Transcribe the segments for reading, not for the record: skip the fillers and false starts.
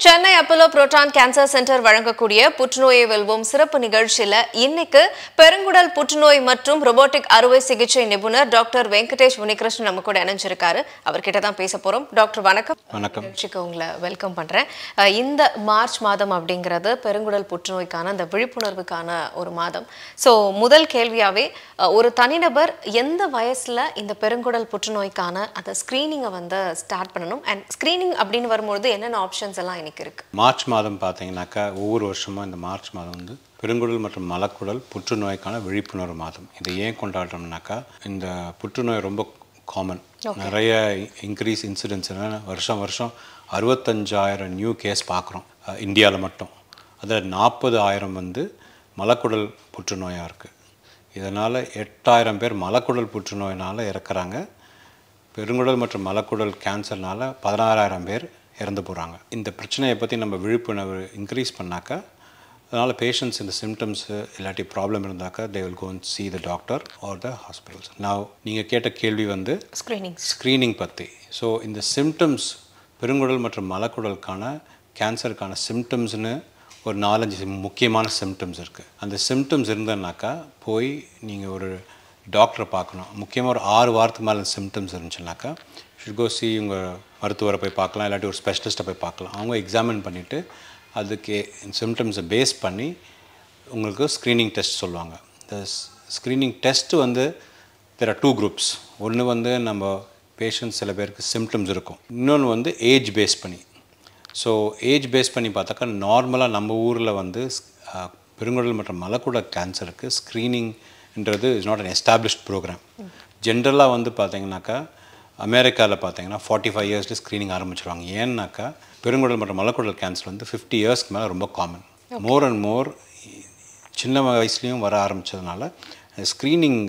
Chennai Apollo proton cancer centre வழங்கக்கூடிய புற்றுநோயை வெல்வோம் சிறப்பு நிகழ்ச்சியில இன்னைக்கு பெருங்குடல் புற்றுநோய் மற்றும் ரோபோட்டிக் அறுவை சிகிச்சை நிபுணர் டாக்டர் வெங்கடேஷ் முனிகிருஷ்ணன் நம்ம கூட இணைஞ்சிருக்காரு. அவர்கிட்ட தான் பேச போறோம். டாக்டர் வணக்கம். வணக்கம். நிகழ்ச்சிக்கு உங்களை வெல்கம் பண்றேன். இந்த மார்ச் மாதம் அப்படிங்கிறது பெருங்குடல் புற்றுநோய்க்கான அந்த விழிப்புணர்வுக்கான ஒரு மாதம். ஸோ முதல் கேள்வியாவே ஒரு தனிநபர் எந்த வயசுல இந்த பெருங்குடல் புற்றுநோய்க்கான அந்த ஸ்கிரீனிங்கை வந்து ஸ்டார்ட் பண்ணணும் அண்ட் ஸ்கிரீனிங் அப்படின்னு வரும்போது என்னென்ன ஆப்ஷன்ஸ் எல்லாம் மார்ச் மாதம் பார்த்தீங்கன்னாக்கா ஒவ்வொரு வருஷமும் இந்த மார்ச் மாதம் வந்து பெருங்குடல் மற்றும் மலக்குடல் புற்றுநோய்க்கான விழிப்புணர்வு மாதம். இதை ஏன் கொண்டாடுறோம்னாக்கா இந்த புற்றுநோய் ரொம்ப காமன், நிறைய இன்க்ரீஸ் இன்சிடென்ட்ஸ். வருஷம் 65,000 நியூ கேஸ் பார்க்குறோம் இந்தியாவில் மட்டும். அதில் 40,000 வந்து மலக்குடல் புற்றுநோயாக இருக்குது. இதனால் 8,000 பேர் மலக்குடல் புற்றுநோயினால் இறக்குறாங்க. பெருங்குடல் மற்றும் மலக்குடல் கேன்சர்னால் 16,000 பேர் இறந்து போகிறாங்க. இந்த பிரச்சனையை பற்றி நம்ம விழிப்புணர்வு இன்க்ரீஸ் பண்ணாக்கா, அதனால் பேஷண்ட்ஸ் இந்த சிம்டம்ஸு இல்லாட்டி ப்ராப்ளம் இருந்தாக்கா they will go and see the doctor or the hospitals. நான் நீங்கள் கேட்ட கேள்வி வந்து ஸ்க்ரீனிங் பற்றி. ஸோ இந்த சிம்டம்ஸ் பெருங்குடல் மற்றும் மலக்குடலுக்கான கேன்சருக்கான சிம்டம்ஸ்னு ஒரு 4-5 முக்கியமான சிம்டம்ஸ் இருக்குது. அந்த சிம்டம்ஸ் இருந்ததுனாக்கா போய் நீங்கள் ஒரு டாக்டரை பார்க்கணும். முக்கியமாக ஒரு 6 வாரத்துக்கு மேலே சிம்டம்ஸ் இருந்துச்சுனாக்கா ஷுட் கோ சி உங்கள் மருத்துவரை போய் பார்க்கலாம், இல்லாட்டி ஒரு ஸ்பெஷலிஸ்ட்டை போய் பார்க்கலாம். அவங்க எக்ஸாமின் பண்ணிவிட்டு அதுக்கு சிம்டம்ஸை பேஸ் பண்ணி உங்களுக்கு ஸ்க்ரீனிங் டெஸ்ட் சொல்லுவாங்க. இந்த ஸ்க்ரீனிங் டெஸ்ட்டு வந்து தேர் ஆர் 2 groups. ஒன்று வந்து நம்ம பேஷண்ட்ஸ் சில பேருக்கு சிம்டம்ஸ் இருக்கும், இன்னொன்று வந்து ஏஜ் பேஸ் பண்ணி. ஸோ ஏஜ் பேஸ் பண்ணி பார்த்தாக்கா நார்மலாக நம்ம ஊரில் வந்து பெருங்குடல் மற்றும் மலக்குடல் கேன்சருக்கு ஸ்க்ரீனிங்ன்றது is not an established program. ஜென்ரலாக வந்து பார்த்தீங்கன்னாக்கா அமெரிக்காவில் பார்த்தீங்கன்னா 45 இயர்ஸ்லேயே ஸ்க்ரீனிங் ஆரம்பிச்சிருவாங்க. ஏன்னாக்கா பெருங்குடல் மற்றும் மலக்குடல் கேன்சர் வந்து 50 இயர்ஸ்க்கு மேலே ரொம்ப காமன். மோர் அண்ட் மோர் சின்ன வயசுலேயும் வர ஆரம்பித்ததுனால ஸ்க்ரீனிங்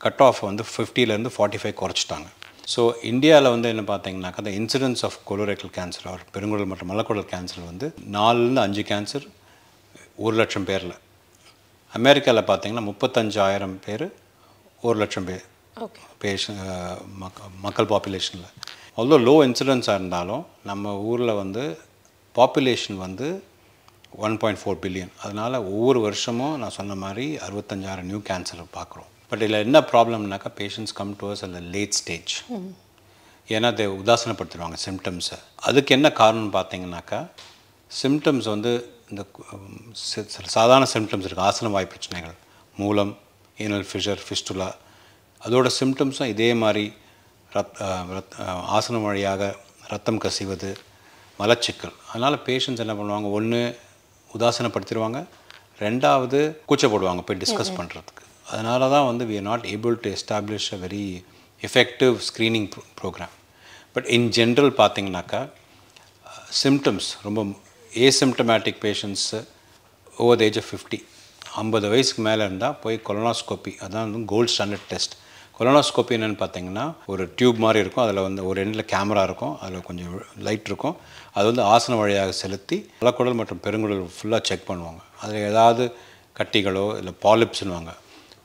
கட் ஆஃப் வந்து 50லேருந்து 45 குறைச்சிட்டாங்க. ஸோ இந்தியாவில் வந்து என்ன பார்த்தீங்கன்னாக்கா the incidence of colorectal cancer or பெருங்குடல் மற்றும் மலக்குடல் கேன்சர் வந்து 4-5 கேன்சர் 1,00,000 பேரில். அமெரிக்காவில் பார்த்தீங்கன்னா 35,000 பேர் 1,00,000 பேர் மக்கள் பாப்புலேஷனில். அவ்வளோ லோ இன்சிடென்ஸாக இருந்தாலும் நம்ம ஊரில் வந்து பாப்புலேஷன் வந்து 1.4 பில்லியன். அதனால் ஒவ்வொரு வருஷமும் நான் சொன்ன மாதிரி 65,000 நியூ கேன்சர் பார்க்குறோம். பட் இதில் என்ன ப்ராப்ளம்னாக்கா பேஷண்ட்ஸ் கம் டு அஸ் அந்த லேட் ஸ்டேஜ். ஏன்னா அதை உதாசனப்படுத்திடுவாங்க சிம்டம்ஸை. அதுக்கு என்ன காரணம்னு பார்த்தீங்கன்னாக்கா சிம்டம்ஸ் வந்து இந்த சாதாரண சிம்டம்ஸ் இருக்குது. ஆசன வாய் பிரச்சனைகள், மூலம், ஏனல் ஃபிஷர், ஃபிஸ்டுலா, அதோட சிம்டம்ஸும் இதே மாதிரி ஆசனம் வழியாக ரத்தம் கசிவது, மலச்சிக்கல். அதனால் பேஷண்ட்ஸ் என்ன பண்ணுவாங்க, ஒன்று உதாசனப்படுத்திடுவாங்க, ரெண்டாவது கூச்சப்படுவாங்க போய் டிஸ்கஸ் பண்ணுறதுக்கு. அதனால தான் வந்து we are not able to establish a very effective screening program. But in general பார்த்தீங்கன்னாக்கா சிம்டம்ஸ் ரொம்ப asymptomatic patients over the age of 50 வயசுக்கு மேலே இருந்தால் போய் கொலனாஸ்கோப்பி, அதான் வந்து கோல்ட் ஸ்டாண்டர்ட் டெஸ்ட். கொலனாஸ்கோப்பி என்னென்னு பார்த்தீங்கன்னா ஒரு டியூப் மாதிரி இருக்கும், அதில் வந்து ஒரு எண்டில் கேமரா இருக்கும், அதில் கொஞ்சம் லைட் இருக்கும், அது வந்து ஆசன வழியாக செலுத்தி மலக்குடல் மற்றும் பெருங்குடல் ஃபுல்லாக செக் பண்ணுவாங்க. அதில் ஏதாவது கட்டிகளோ இல்லை பாலிப்ஸ்னுவாங்க.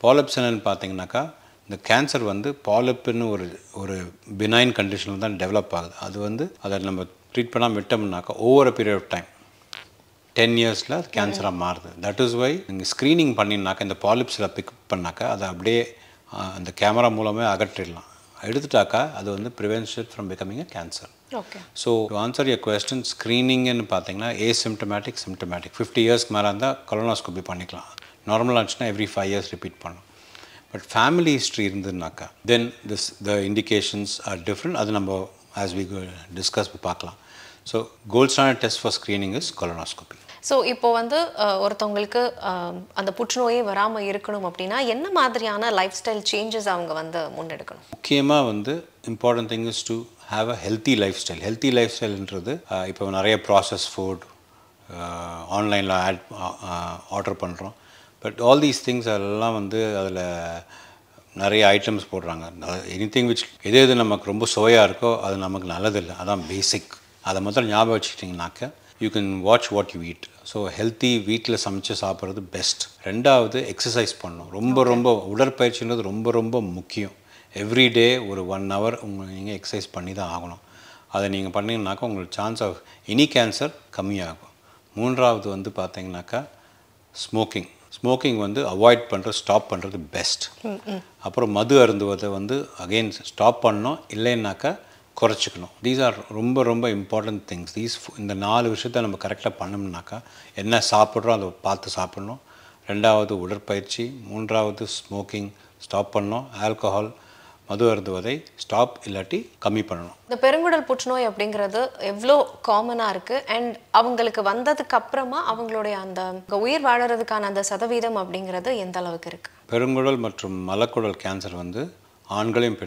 பாலிப்ஸ் என்னென்னு பார்த்தீங்கன்னாக்கா இந்த கேன்சர் வந்து பாலிப்புன்னு ஒரு பினைன் கண்டிஷனில் தான் டெவலப் ஆகுது. அது வந்து அதை நம்ம ட்ரீட் பண்ணாமல் விட்டோம்னாக்கா over a period of time 10 இயர்ஸில் அது கேன்சராக மாறுது. தட் இஸ் வை நீங்கள் ஸ்க்ரீனிங் பண்ணினாக்கா இந்த பாலிப்ஸில் பிக் பண்ணாக்கா அதை அப்படியே அந்த கேமரா மூலமே அகற்றிடலாம். எடுத்துட்டாக்கா அது வந்து prevention it from becoming a cancer. So to answer your question, ஸ்க்ரீனிங்னு பார்த்தீங்கன்னா சிம்டமேட்டிக் 50 இயர்ஸ்க்கு மேலே இருந்தால் கொலனாஸ்கோப்பி பண்ணிக்கலாம். நார்மலாக இருந்துச்சுன்னா எவ்ரி 5 இயர்ஸ் ரிப்பீட் பண்ணணும். பட் ஃபேமிலி ஹிஸ்ட்ரி இருந்ததுனாக்கா then the indications are different. அது நம்ம ஆஸ் வி டிஸ்கஸ் பார்க்கலாம். So gold standard test for screening is colonoscopy. So இப்போ வந்து ஒருத்தவங்களுக்கு அந்த புற்றுநோயே வராமல் இருக்கணும் அப்படின்னா என்ன மாதிரியான லைஃப் ஸ்டைல் சேஞ்சஸ் அவங்க வந்து முன்னெடுக்கணும்? முக்கியமாக வந்து important thing is to have a healthy life style. Healthy life ஸ்டைல்ன்றது இப்போ நிறைய ப்ராசஸ் ஃபுட் ஆன்லைனில் ஆர்டர் பண்ணுறோம். பட் ஆல் தீஸ் திங்ஸ் அதெல்லாம் வந்து அதில் நிறைய ஐட்டம்ஸ் போடுறாங்க. எனிதிங் விச் எது நமக்கு ரொம்ப சுவையாக இருக்கோ அது நமக்கு நல்லதில்லை. அதான் பேசிக். அதை முதல்ல ஞாபகம் வச்சுக்கிட்டிங்கனாக்கா you can watch what you eat. So healthy வீட்டில் சமைச்சு சாப்பிட்றது பெஸ்ட். ரெண்டாவது எக்ஸசைஸ் பண்ணணும். ரொம்ப உடற்பயிற்சின்றது ரொம்ப முக்கியம். எவ்ரிடே ஒரு 1 hour நீங்கள் எக்ஸசைஸ் பண்ணி தான் ஆகணும். அதை நீங்கள் பண்ணிங்கனாக்கா உங்களுக்கு சான்ஸ் ஆஃப் எனி கேன்சர் கம்மியாகும். மூன்றாவது வந்து பார்த்தீங்கன்னாக்கா ஸ்மோக்கிங் வந்து அவாய்ட் பண்ணுறது, ஸ்டாப் பண்ணுறது பெஸ்ட். அப்புறம் மது அருந்துவதை வந்து அகெயின் ஸ்டாப் பண்ணணும், இல்லைன்னாக்கா குறைச்சிக்கணும். தீஸ் ஆர் ரொம்ப ரொம்ப இம்பார்ட்டன்ட் திங்ஸ். இந்த 4 விஷயத்த நம்ம கரெக்டாக பண்ணோம்னாக்கா, என்ன சாப்பிட்றோம் அதை பார்த்து சாப்பிட்ணும். 2வது உடற்பயிற்சி, 3வது ஸ்மோக்கிங் ஸ்டாப் பண்ணணும், ஆல்கஹால் மது அருந்துவதை ஸ்டாப் இல்லாட்டி கம்மி பண்ணணும். இந்த பெருங்குடல் புற்றுநோய் அப்படிங்கிறது எவ்வளோ காமனாக இருக்குது அண்ட் அவங்களுக்கு வந்ததுக்கு அப்புறமா அவங்களுடைய அந்த உயிர் வாழறதுக்கான அந்த சதவீதம் அப்படிங்கிறது எந்த அளவுக்கு இருக்குது? பெருங்குடல் மற்றும் மலக்குடல் கேன்சர் வந்து ஆண்களையும்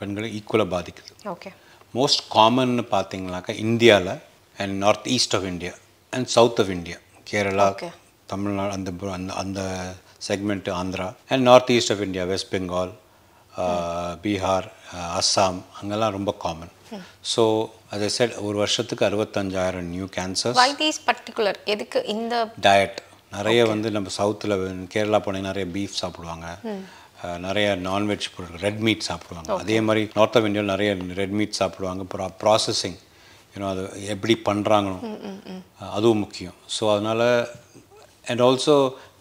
பெண்களையும் ஈக்குவலாக பாதிக்குது. ஓகே. மோஸ்ட் காமன்னு பார்த்தீங்கன்னாக்கா இந்தியாவில் and north east of India and south of India, Kerala, Tamil Nadu, அந்த அந்த segment, Andhra and north east of India, West Bengal, Bihar, Assam, அங்கெல்லாம் ரொம்ப காமன். ஸோ அதை செட் ஒரு வருஷத்துக்கு 65,000 new cancers. Why these particular? எதுக்கு இந்த டயட் நிறைய வந்து நம்ம சவுத்தில் கேரளா போனீங்கன்னா நிறைய பீஃப் சாப்பிடுவாங்க, நிறைய நான்வெஜ் பொருட்கள், ரெட் மீட் சாப்பிடுவாங்க. அதே மாதிரி நார்த் ஆஃப் இந்தியாவில் நிறைய ரெட் மீட் சாப்பிடுவாங்க. ப்ராசஸிங் அது எப்படி பண்ணுறாங்கன்னு அதுவும் முக்கியம். ஸோ அதனால் அண்ட் ஆல்சோ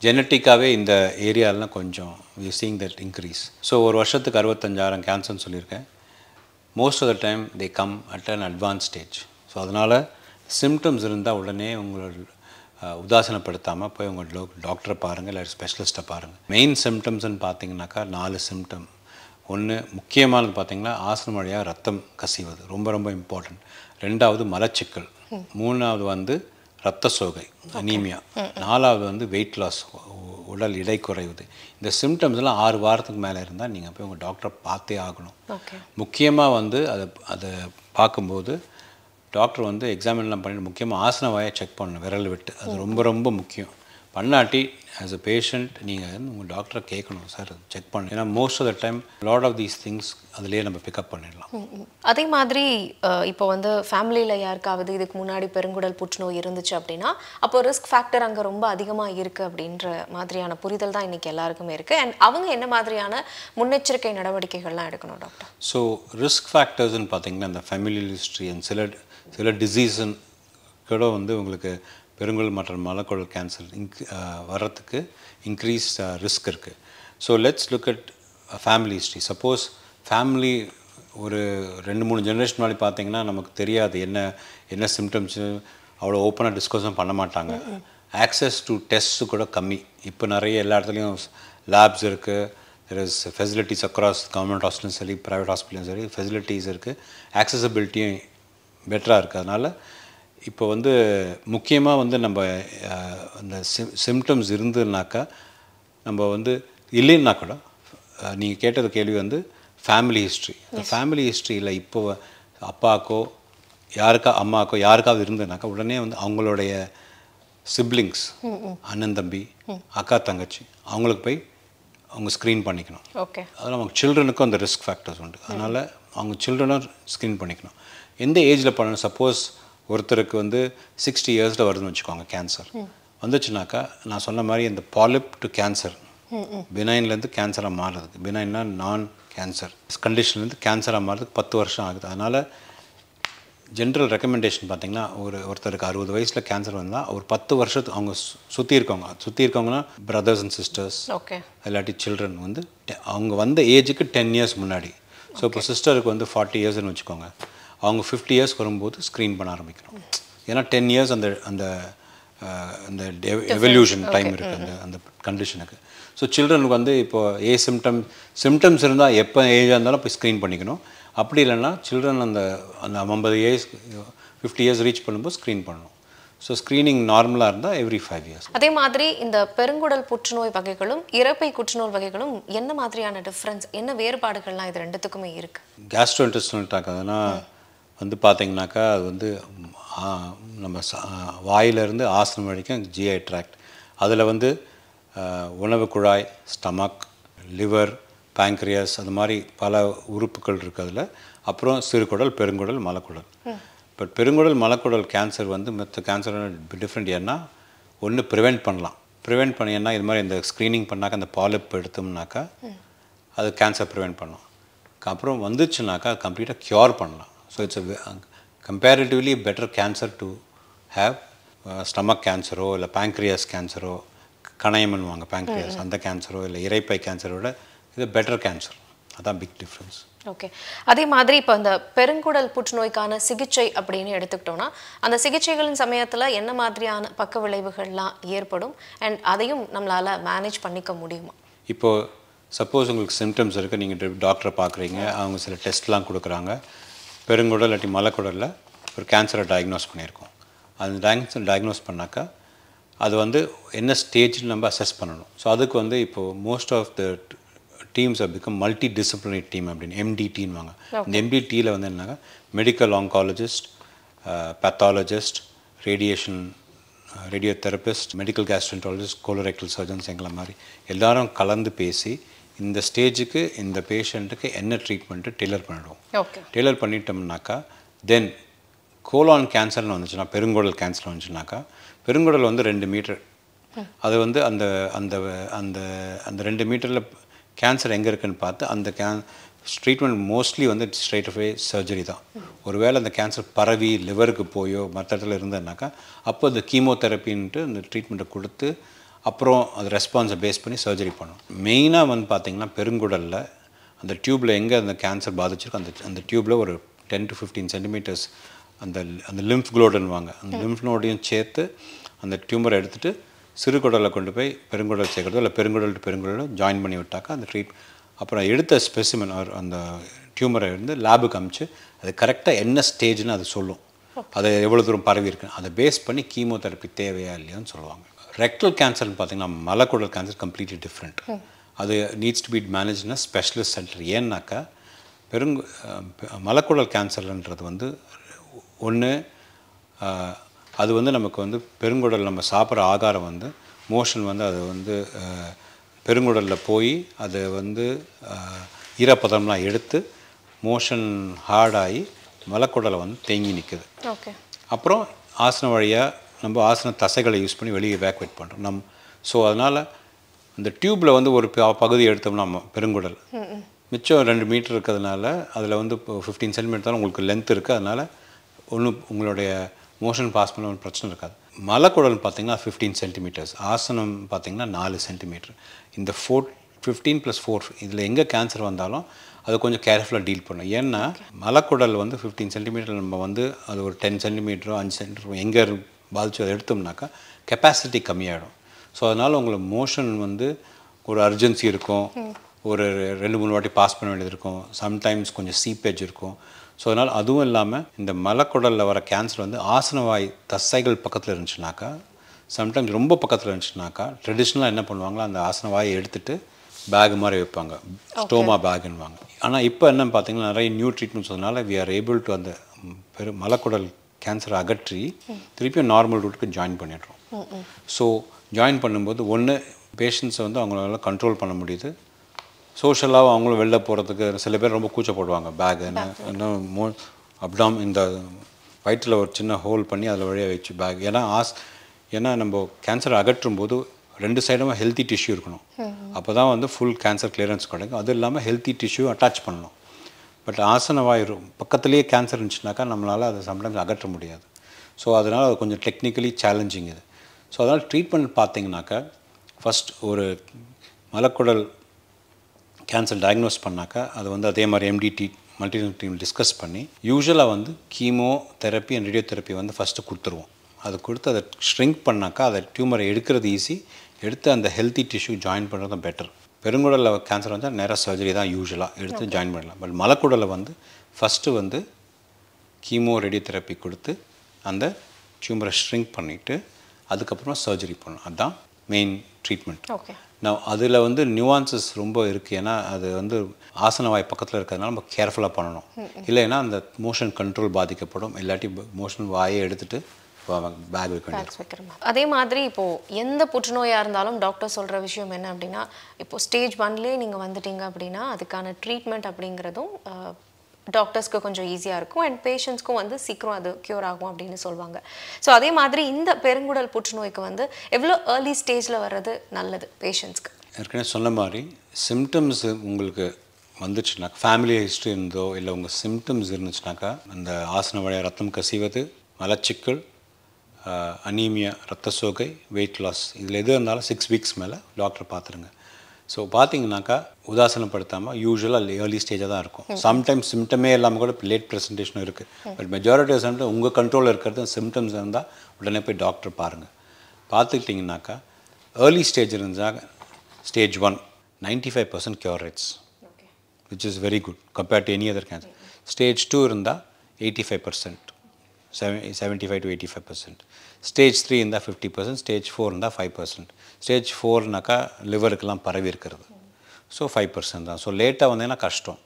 ஜெனட்டிக்காகவே இந்த ஏரியாலாம் கொஞ்சம் we seeing that increase. So ஒரு வருஷத்துக்கு 65,000 கேன்சர்னு சொல்லியிருக்கேன். Most of the time they come at an advance stage. So அதனால் சிம்டம்ஸ் இருந்தால் உடனே உங்களோட உதாசனப்படுத்தாமல் போய் உங்கள் டாக்டரை பாருங்கள், இல்லை ஸ்பெஷலிஸ்ட்டை பாருங்கள். மெயின் சிம்டம்ஸ்ன்னு பார்த்தீங்கன்னாக்கா 4 சிம்டம். ஒன்று முக்கியமானது பார்த்தீங்கன்னா ஆசனம் வழியாக ரத்தம் கசிவது, ரொம்ப ரொம்ப இம்பார்ட்டன்ட். 2வது மலச்சிக்கல். 3வது வந்து ரத்த சோகை, அனீமியா. 4வது வந்து வெயிட் லாஸ், உடல் எடை குறைவுது. இந்த சிம்டம்ஸ்லாம் 6 வாரத்துக்கு மேலே இருந்தால் நீங்கள் போய் உங்கள் டாக்டரை பார்த்தே ஆகணும். முக்கியமாக வந்து அதை பார்க்கும்போது டாக்டர் வந்து எக்ஸாமின்லாம் பண்ணிட்டு முக்கியமாக ஆசன வாயை செக் பண்ணணும், விரல் விட்டு. அது ரொம்ப ரொம்ப முக்கியம். பண்ணாட்டி ஆஸ் அ பேஷண்ட் நீங்கள் உங்கள் டாக்டரை கேட்கணும், சார் செக் பண்ணு. ஏன்னா most of the time lot of these things அதிலே நம்ம பிக்கப் பண்ணிடலாம். அதே மாதிரி இப்போ வந்து ஃபேமிலியில் யாருக்காவது இதுக்கு முன்னாடி பெருங்குடல் புற்றுநோய் இருந்துச்சு அப்படின்னா அப்போ ரிஸ்க் ஃபேக்டர் அங்கே ரொம்ப அதிகமாக இருக்குது அப்படின்ற மாதிரியான புரிதல் தான் இன்றைக்கி எல்லாருக்குமே இருக்குது. அண்ட் அவங்க என்ன மாதிரியான முன்னெச்சரிக்கை நடவடிக்கைகள்லாம் எடுக்கணும் டாக்டர்? ஸோ ரிஸ்க் ஃபேக்டர்ஸ்ன்னு பார்த்தீங்கன்னா இந்த ஃபேமிலி ஹிஸ்ட்ரி அண்ட் சில டிசீஸுன்னு கூட வந்து உங்களுக்கு பெருங்குடல் மற்றும் மலக்குடல் கேன்சர் வர்றதுக்கு இன்க்ரீஸ் ரிஸ்க் இருக்குது. So let's look at family history. Suppose family ஒரு 2-3 ஜென்ரேஷன் முன்னாடி பார்த்தீங்கன்னா நமக்கு தெரியாது என்ன சிம்டம்ஸு, அவ்வளோ ஓப்பனாக டிஸ்கஸும் பண்ண மாட்டாங்க. ஆக்சஸ் டு டெஸ்ட்டு கூட கம்மி. இப்போ நிறைய எல்லா இடத்துலையும் லேப்ஸ் இருக்குது, there is facilities across government ஹாஸ்பிட்டலும் சரி, ப்ரைவேட் ஹாஸ்பிட்டலும் சரி, ஃபெசிலிட்டிஸ் இருக்குது, ஆக்சசபிலிட்டியும் பெட்டராக இருக்குது. அதனால் இப்போ வந்து முக்கியமாக வந்து நம்ம அந்த சிம்டம்ஸ் இருந்ததுனாக்கா நம்ம வந்து இல்லைன்னா கூட நீங்கள் கேட்டது கேள்வி வந்து ஃபேமிலி ஹிஸ்ட்ரி. அந்த ஃபேமிலி ஹிஸ்ட்ரியில் இப்போ அப்பாக்கோ அம்மாக்கோ யாருக்காவது இருந்ததுனாக்கா உடனே வந்து அவங்களுடைய சிப்ளிங்ஸ், அண்ணன் தம்பி, அக்கா தங்கச்சி, அவங்களுக்கு போய் அவங்க ஸ்க்ரீன் பண்ணிக்கணும். ஓகே. அதனால் அவங்க சில்ட்ரனுக்கும் அந்த ரிஸ்க் ஃபேக்டர்ஸ் உண்டு. அதனால் அவங்க சில்ட்ரனும் ஸ்க்ரீன் பண்ணிக்கணும். எந்த ஏஜில் பண்ணணும்? சப்போஸ் ஒருத்தருக்கு வந்து 60 இயர்ஸில் வருதுன்னு வச்சுக்கோங்க கேன்சர் வந்துச்சுனாக்கா, நான் சொன்ன மாதிரி இந்த பாலிப் டு கேன்சர், பினைன்லேருந்து கேன்சராக மாறுறதுக்கு, பினைன்னா நான் கேன்சர் கண்டிஷன்லேருந்து கேன்சராக மாறுறதுக்கு 10 வருஷம் ஆகுது. அதனால் ஜென்ரல் ரெக்கமெண்டேஷன் பார்த்திங்கன்னா ஒருத்தருக்கு 60 வயசில் கேன்சர் வந்தால் ஒரு 10 வருஷத்துக்கு அவங்க சுற்றி இருக்கவங்கன்னா பிரதர்ஸ் அண்ட் சிஸ்டர்ஸ், இல்லாட்டி சில்ட்ரன் வந்து அவங்க வந்த ஏஜுக்கு 10 இயர்ஸ் முன்னாடி. ஸோ இப்போ சிஸ்டருக்கு வந்து 40 இயர்ஸ்ன்னு வச்சுக்கோங்க, அவங்க 50 இயர்ஸ் வரும்போது ஸ்க்ரீன் பண்ண ஆரம்பிக்கணும். ஏன்னா 10 இயர்ஸ் அந்த அந்த எவல்யூஷன் டைம் இருக்குது அந்த கண்டிஷனுக்கு. ஸோ சில்ட்ரனுக்கு வந்து இப்போது சிம்டம்ஸ் இருந்தால் எப்போ ஏஜாக இருந்தாலும் போய் ஸ்க்ரீன் பண்ணிக்கணும். அப்படி இல்லைன்னா சில்ட்ரன் அந்த 50 இயர்ஸ் 50 இயர்ஸ் ரீச் பண்ணும்போது ஸ்க்ரீன் பண்ணணும். ஸோ ஸ்க்ரீனிங் நார்மலாக இருந்தால் எவ்ரி 5 இயர்ஸ். அதே மாதிரி இந்த பெருங்குடல் புற்றுநோய் வகைகளும் இரைப்பை புற்றுநோய் வகைகளும் என்ன மாதிரியான டிஃப்ரென்ஸ், என்ன வேறுபாடுகள்லாம் இது ரெண்டுத்துக்குமே இருக்குது? கேஸ்ட்ரோஇன்டெஸ்டினல் ட்ராக் அதனால் வந்து பார்த்திங்கனாக்கா அது வந்து நம்ம வாயிலிருந்து ஆசனம் வரைக்கும் ஜிஐ ட்ராக்ட். அதில் வந்து உணவு குழாய், ஸ்டமக், லிவர், பேங்க்ரியாஸ், அது மாதிரி பல உறுப்புகள் இருக்குது அதில். அப்புறம் சிறுகுடல், பெருங்குடல், மலக்குடல். பட் பெருங்குடல் மலக்குடல் கேன்சர் வந்து மற்ற கேன்சர் டிஃப்ரெண்ட். ஏன்னா ஒன்று ப்ரிவெண்ட் பண்ணீங்கன்னா இது மாதிரி இந்த ஸ்க்ரீனிங் பண்ணாக்கா அந்த பாலிப் எடுத்தோம்னாக்கா அது கேன்சர் ப்ரிவெண்ட் பண்ணும். அப்புறம் வந்துச்சுனாக்கா கம்ப்ளீட்டாக க்யூர் பண்ணலாம். So it's comparatively better cancer to have stomach கேன்சரோ இல்லை பேங்க்ரியாஸ் கேன்சரோ, கணையம்னுவாங்க பேங்க்ரியாஸ், அந்த கேன்சரோ இல்லை இரைப்பை கேன்சரோட இது பெட்டர் கேன்சர். அதான் பிக் டிஃப்ரென்ஸ். ஓகே. அதே மாதிரி இப்போ அந்த பெருங்குடல் புற்றுநோய்க்கான சிகிச்சை அப்படின்னு எடுத்துக்கிட்டோம்னா அந்த சிகிச்சைகளின் சமயத்தில் என்ன மாதிரியான பக்க விளைவுகள்லாம் ஏற்படும் அண்ட் அதையும் நம்மளால் மேனேஜ் பண்ணிக்க முடியுமா? இப்போது சப்போஸ் உங்களுக்கு சிம்டம்ஸ் இருக்குது, நீங்கள் டாக்டரை பார்க்குறீங்க, அவங்க சில டெஸ்ட்லாம் கொடுக்குறாங்க, பெருங்குடல் இல்லாட்டி மலைக்குடலில் ஒரு கேன்சரை டயக்னோஸ் பண்ணியிருக்கோம். அந்த டயக்னோஸ் பண்ணாக்கா அது வந்து என்ன ஸ்டேஜில் நம்ம அசஸ் பண்ணணும். ஸோ அதுக்கு வந்து இப்போது most of the teams have become multi disciplinary team அப்படின்னு MDTன்னுவாங்க. இந்த MDTயில் வந்து என்னன்னா medical oncologist, pathologist, radiotherapist, medical gastroenterologist, colorectal surgeons எங்களை மாதிரி எல்லாரும் கலந்து பேசி இந்த ஸ்டேஜுக்கு இந்த பேஷண்ட்டுக்கு என்ன ட்ரீட்மெண்ட்டு டெய்லர் பண்ணிடுவோம். டெய்லர் பண்ணிட்டோம்னாக்கா தென் கோலான் கேன்சர்னு வந்துச்சுன்னா, பெருங்குடல் கேன்சர் வந்துச்சுனாக்கா, பெருங்குடல் வந்து 2 மீட்டர், அது வந்து அந்த அந்த அந்த அந்த 2 மீட்டரில் கேன்சர் எங்கே இருக்குதுன்னு பார்த்து அந்த ட்ரீட்மெண்ட் மோஸ்ட்லி வந்து ஸ்ட்ரைட் அவே சர்ஜரி தான். ஒருவேளை அந்த கேன்சர் பரவி லிவருக்கு போயோ மற்ற இடத்துல இருந்ததுனாக்கா அப்போ அந்த கீமோதெரப்பின்ட்டு அந்த ட்ரீட்மெண்ட்டை கொடுத்து அப்புறம் அது ரெஸ்பான்ஸை பேஸ் பண்ணி சர்ஜரி பண்ணணும். மெயினாக வந்து பார்த்திங்கன்னா பெருங்குடலில் அந்த டியூப்பில் எங்கே அந்த கேன்சர் பாதிச்சிருக்கோ அந்த டியூப்பில் ஒரு 10 to 15 சென்டிமீட்டர்ஸ் அந்த லிம்ஃப் க்ளோடுன்னுவாங்க, அந்த லிம்ஃப் நோடையும் சேர்த்து அந்த டியூமரை எடுத்துகிட்டு சிறுகுடலில் கொண்டு போய் பெருங்குடல் சேர்க்குறதோ இல்லை பெருங்குடல் டு பெருங்குடலும் ஜாயின் பண்ணி விட்டாக்கா அந்த அப்புறம் எடுத்த ஸ்பெசிமன் அந்த டியூமரை வந்து லேபுக்கு அமிச்சு அது கரெக்டாக என்ன ஸ்டேஜ்னு அது சொல்லும், அது எவ்வளோ தூரம் பரவி இருக்குன்னு அதை பேஸ் பண்ணி கீமோதெரப்பி தேவையா இல்லையான்னு சொல்லுவாங்க. ரெக்டல் கேன்சர்னு பார்த்திங்கன்னா மலைக்குடல் கேன்சர் கம்ப்ளீட்லி டிஃப்ரெண்ட். அது நீட்ஸ் டு பி மேனேஜ்னா ஸ்பெஷலிஸ்ட் சென்டர். ஏன்னாக்கா மலைக்குடல் கேன்சர்ன்றது வந்து ஒன்று அது வந்து நமக்கு வந்து பெருங்குடல் நம்ம சாப்பிட்ற ஆகாரம் வந்து மோஷன் வந்து அது வந்து பெருங்குடலில் போய் அது வந்து ஈரப்பதம்லாம் எடுத்து மோஷன் ஹார்டாகி மலைக்குடலை வந்து தேங்கி நிற்குது. அப்புறம் ஆசன வழியாக நம்ம ஆசன தசைகளை யூஸ் பண்ணி வெளியே எவாக்குவேட் பண்ணுறோம் ஸோ அதனால் அந்த டியூப்பில் வந்து ஒரு பகுதி எடுத்தோம்னா பெருங்குடல் மிச்சம் 2 மீட்டர் இருக்கிறதுனால அதில் வந்து இப்போ 15 சென்டிமீட்டர் தான் உங்களுக்கு லென்த் இருக்குது, அதனால் ஒன்றும் உங்களுடைய மோஷன் பாஸ் பண்ண ஒன்றும் பிரச்சனை இருக்காது. மலைக்குடல் பார்த்திங்கன்னா 15 சென்டிமீட்டர்ஸ், ஆசனம் பார்த்திங்கன்னா 4 சென்டிமீட்டர். இந்த 15 + 4 இதில் எங்கே கேன்சர் வந்தாலும் அது கொஞ்சம் கேர்ஃபுல்லாக டீல் பண்ணணும். ஏன்னா மலைக்குடல் வந்து 15 சென்டிமீட்டர் நம்ம வந்து அது ஒரு 10 சென்டிமீட்டரோ 5 சென்டிமீட்டரோ எங்கே பாதிச்சு அதை எடுத்தோம்னாக்கா கெப்பாசிட்டி கம்மியாகிடும். ஸோ அதனால் உங்களுக்கு மோஷன் வந்து ஒரு அர்ஜென்சி இருக்கும், ஒரு 2-3 வாட்டி பாஸ் பண்ண வேண்டியது இருக்கும், சம்டைம்ஸ் கொஞ்சம் சீப்பேஜ் இருக்கும். ஸோ அதனால் அதுவும் இல்லாமல் இந்த மலைக்குடலில் வர கேன்சர் வந்து ஆசனவாய் தசைகள் பக்கத்தில் இருந்துச்சுனாக்கா, சம்டைம்ஸ் ரொம்ப பக்கத்தில் இருந்துச்சுனாக்கா ட்ரெடிஷ்னலாக என்ன பண்ணுவாங்களோ அந்த ஆசனவாயை எடுத்துகிட்டு பேக் மாதிரி வைப்பாங்க, ஸ்டோமா பேக்குன்னுவாங்க. ஆனால் இப்போ என்னன்னு பார்த்தீங்கன்னா நிறைய நியூ ட்ரீட்மெண்ட்ஸ் அதனால வி ஆர் ஏபிள் டு அந்த மலைக்குடல் கேன்சரை அகற்றி திருப்பியும் நார்மல் ரூட்டுக்கு ஜாயின் பண்ணிடுறோம். ஸோ ஜாயின் பண்ணும்போது ஒன்று பேஷண்ட்ஸை வந்து அவங்களால கண்ட்ரோல் பண்ண முடியுது, சோஷியலாக அவங்களும் வெளில போகிறதுக்கு சில பேர் ரொம்ப கூச்சப்படுவாங்க. பேக் என்ன அப்டாம் இந்த வயிற்றில் ஒரு சின்ன ஹோல் பண்ணி அதில் வழியாக வச்சு பேக், ஏன்னா நம்ம கேன்சர் அகற்றும் போது 2 சைடும் ஹெல்த்தி டிஷ்யூ இருக்கணும், அப்போ தான் வந்து ஃபுல் கேன்சர் கிளியரன்ஸ் கிடைக்கும். அது இல்லாமல் ஹெல்த்தி டிஷ்யூ அட்டாச் பண்ணணும். பட் ஆசனவாய் பக்கத்துலேயே கேன்சர் இருந்துச்சுனாக்கா நம்மளால் அதை சம்டைம்ஸ் அகற்ற முடியாது. ஸோ அதனால் அது கொஞ்சம் டெக்னிக்கலி சேலஞ்சிங் இது. ஸோ அதனால் ட்ரீட்மெண்ட் பார்த்தீங்கன்னாக்கா ஃபஸ்ட் ஒரு மலைக்குடல் கேன்சர் டயக்னோஸ் பண்ணாக்கா அது வந்து அதே மாதிரி MDT மல்டி டீம் டிஸ்கஸ் பண்ணி யூஸ்வலாக வந்து கீமோ தெரப்பி அண்ட் ரேடியோதெரப்பி வந்து ஃபஸ்ட்டு கொடுத்துருவோம். அது கொடுத்து அதை ஷ்ரிங்க் பண்ணாக்கா அதை டியூமரை எடுக்கிறது ஈஸி, எடுத்து அந்த ஹெல்த்தி டிஷ்யூ ஜாயின் பண்ணுறது தான் பெட்டர். பெருங்குடலில் கேன்சர் வந்தால் நேராக சர்ஜரி தான் யூஸ்வலாக எடுத்து ஜாயின் பண்ணலாம். பட் மலைக்குடலில் வந்து ஃபஸ்ட்டு வந்து கீமோ ரேடியோதெரப்பி கொடுத்து அந்த டியூமரை ஷ்ரிங்க் பண்ணிவிட்டு அதுக்கப்புறமா சர்ஜரி பண்ணணும். அதுதான் மெயின் ட்ரீட்மெண்ட். நான் அதில் வந்து நியூவான்சஸ் ரொம்ப இருக்குது. ஏன்னா அது வந்து ஆசனவாய் பக்கத்தில் இருக்கிறதுனால நம்ம கேர்ஃபுல்லாக பண்ணணும். இல்லைன்னா அந்த மோஷன் கண்ட்ரோல் பாதிக்கப்படும், இல்லாட்டி மோஷன் வாயை எடுத்துகிட்டு பேக் வைக்கணும். அதே மாதிரி இப்போது எந்த புற்றுநோயாக இருந்தாலும் டாக்டர் சொல்கிற விஷயம் என்ன அப்படின்னா, இப்போது ஸ்டேஜ் 1லேயே நீங்கள் வந்துட்டீங்க அப்படின்னா அதுக்கான ட்ரீட்மெண்ட் அப்படிங்கிறதும் டாக்டர்ஸ்க்கு கொஞ்சம் ஈஸியாக இருக்கும் அண்ட் பேஷண்ட்ஸ்க்கும் வந்து சீக்கிரம் அது க்யூர் ஆகும் அப்படின்னு சொல்லுவாங்க. ஸோ அதே மாதிரி இந்த பெருங்குடல் புற்றுநோய்க்கு வந்து எவ்வளோ ஏர்லி ஸ்டேஜில் வர்றது நல்லது பேஷண்ட்ஸ்க்கு? ஏற்கனவே சொன்ன மாதிரி சிம்டம்ஸ் உங்களுக்கு வந்துச்சுனாக்கா ஃபேமிலி ஹிஸ்ட்ரி இருந்தோ இல்லை உங்கள் சிம்டம்ஸ் இருந்துச்சுனாக்கா அந்த ஆசன வழியாக ரத்தம் கசிவது, மலச்சிக்கல், அனீமியா, ரத்த சோகை, வெயிட் லாஸ் இதில் எது இருந்தாலும் 6 வீக்ஸ் மேலே டாக்டர் பார்த்துருங்க. ஸோ பார்த்தீங்கன்னாக்கா உதாசனப்படுத்தாமல் யூஸ்வலாக ஏர்லி ஸ்டேஜாக தான் இருக்கும். சம்டைம்ஸ் சிம்டமே இல்லாமல் கூட லேட் ப்ரெசன்டேஷனும் இருக்குது. பட் மெஜாரிட்டி ஆஃப் சிம்டம் உங்கள் கண்ட்ரோலில் இருக்கிறது சிம்டம்ஸ் இருந்தால் உடனே போய் டாக்டர் பாருங்கள். பார்த்துக்கிட்டிங்கனாக்கா ஏர்லி ஸ்டேஜ் இருந்தால் stage 1 95% cure rates, which is very good compared to any other cancer. Stage 2 இருந்தால் 85%, 75 to 85%. Stage 3 இருந்தால் 50%, Stage 4 இருந்தால் 5%. Stage 4னாக்கா லிவருக்கெல்லாம் பரவி இருக்கிறது. ஸோ 5% தான். ஸோ லேட்டாக வந்தீங்கன்னா கஷ்டம்.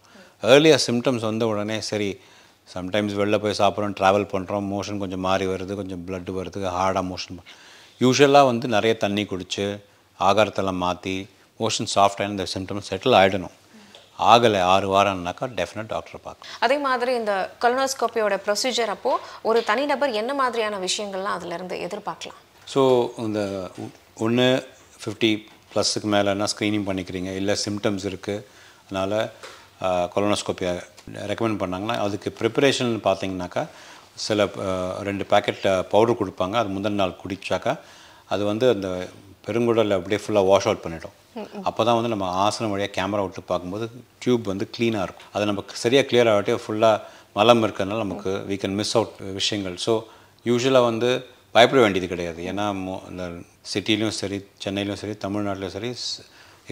ஏர்லியாக சிம்டம்ஸ் வந்த உடனே சரி சம்டைம்ஸ் வெளில போய் சாப்பிட்றோம், ட்ராவல் பண்ணுறோம், மோஷன் கொஞ்சம் மாறி வருது, கொஞ்சம் பிளட் வருது, ஹார்டாக மோஷன். யூஸ்வலாக வந்து நிறைய தண்ணி குடித்து ஆகாரத்தெல்லாம் மாற்றி மோஷன் சாஃப்டாக இந்த சிம்டம்ஸ் செட்டில் ஆகிடணும். ஆகலை 6 வாரம்னாக்கா டெஃபினட் டாக்டரை பார்க்கணும். அதே மாதிரி இந்த கொலனோஸ்கோப்பியோட ப்ரொசீஜர் அப்போது ஒரு தனிநபர் என்ன மாதிரியான விஷயங்கள்லாம் அதிலிருந்து எதிர்பார்க்கலாம்? ஸோ இந்த 50+ மேலேனா ஸ்க்ரீனிங் பண்ணிக்கிறீங்க, இல்லை சிம்டம்ஸ் இருக்குது அதனால் கொலனோஸ்கோப்பியை ரெக்கமெண்ட் பண்ணாங்கன்னா அதுக்கு ப்ரிப்பரேஷன் பார்த்தீங்கன்னாக்கா சில 2 பேக்கெட் பவுடர் கொடுப்பாங்க. அது முந்தின நாள் குடித்தாக்கா அது வந்து அந்த பெருங்குடலில் அப்படியே ஃபுல்லாக வாஷ் அவுட் பண்ணிட்டோம். அப்போ தான் வந்து நம்ம ஆசனம் வழியாக கேமரா விட்டு பார்க்கும்போது டியூப் வந்து க்ளீனாக இருக்கும். அது நமக்கு சரியாக கிளியர் ஆகிட்டே ஃபுல்லாக மலம் இருக்கிறதுனால நமக்கு we can மிஸ் அவுட் விஷயங்கள். ஸோ யூஸ்வலாக வந்து பயப்பட வேண்டியது கிடையாது. ஏன்னா இந்த சிட்டிலையும் சரி, சென்னையிலும் சரி, தமிழ்நாட்டிலும் சரி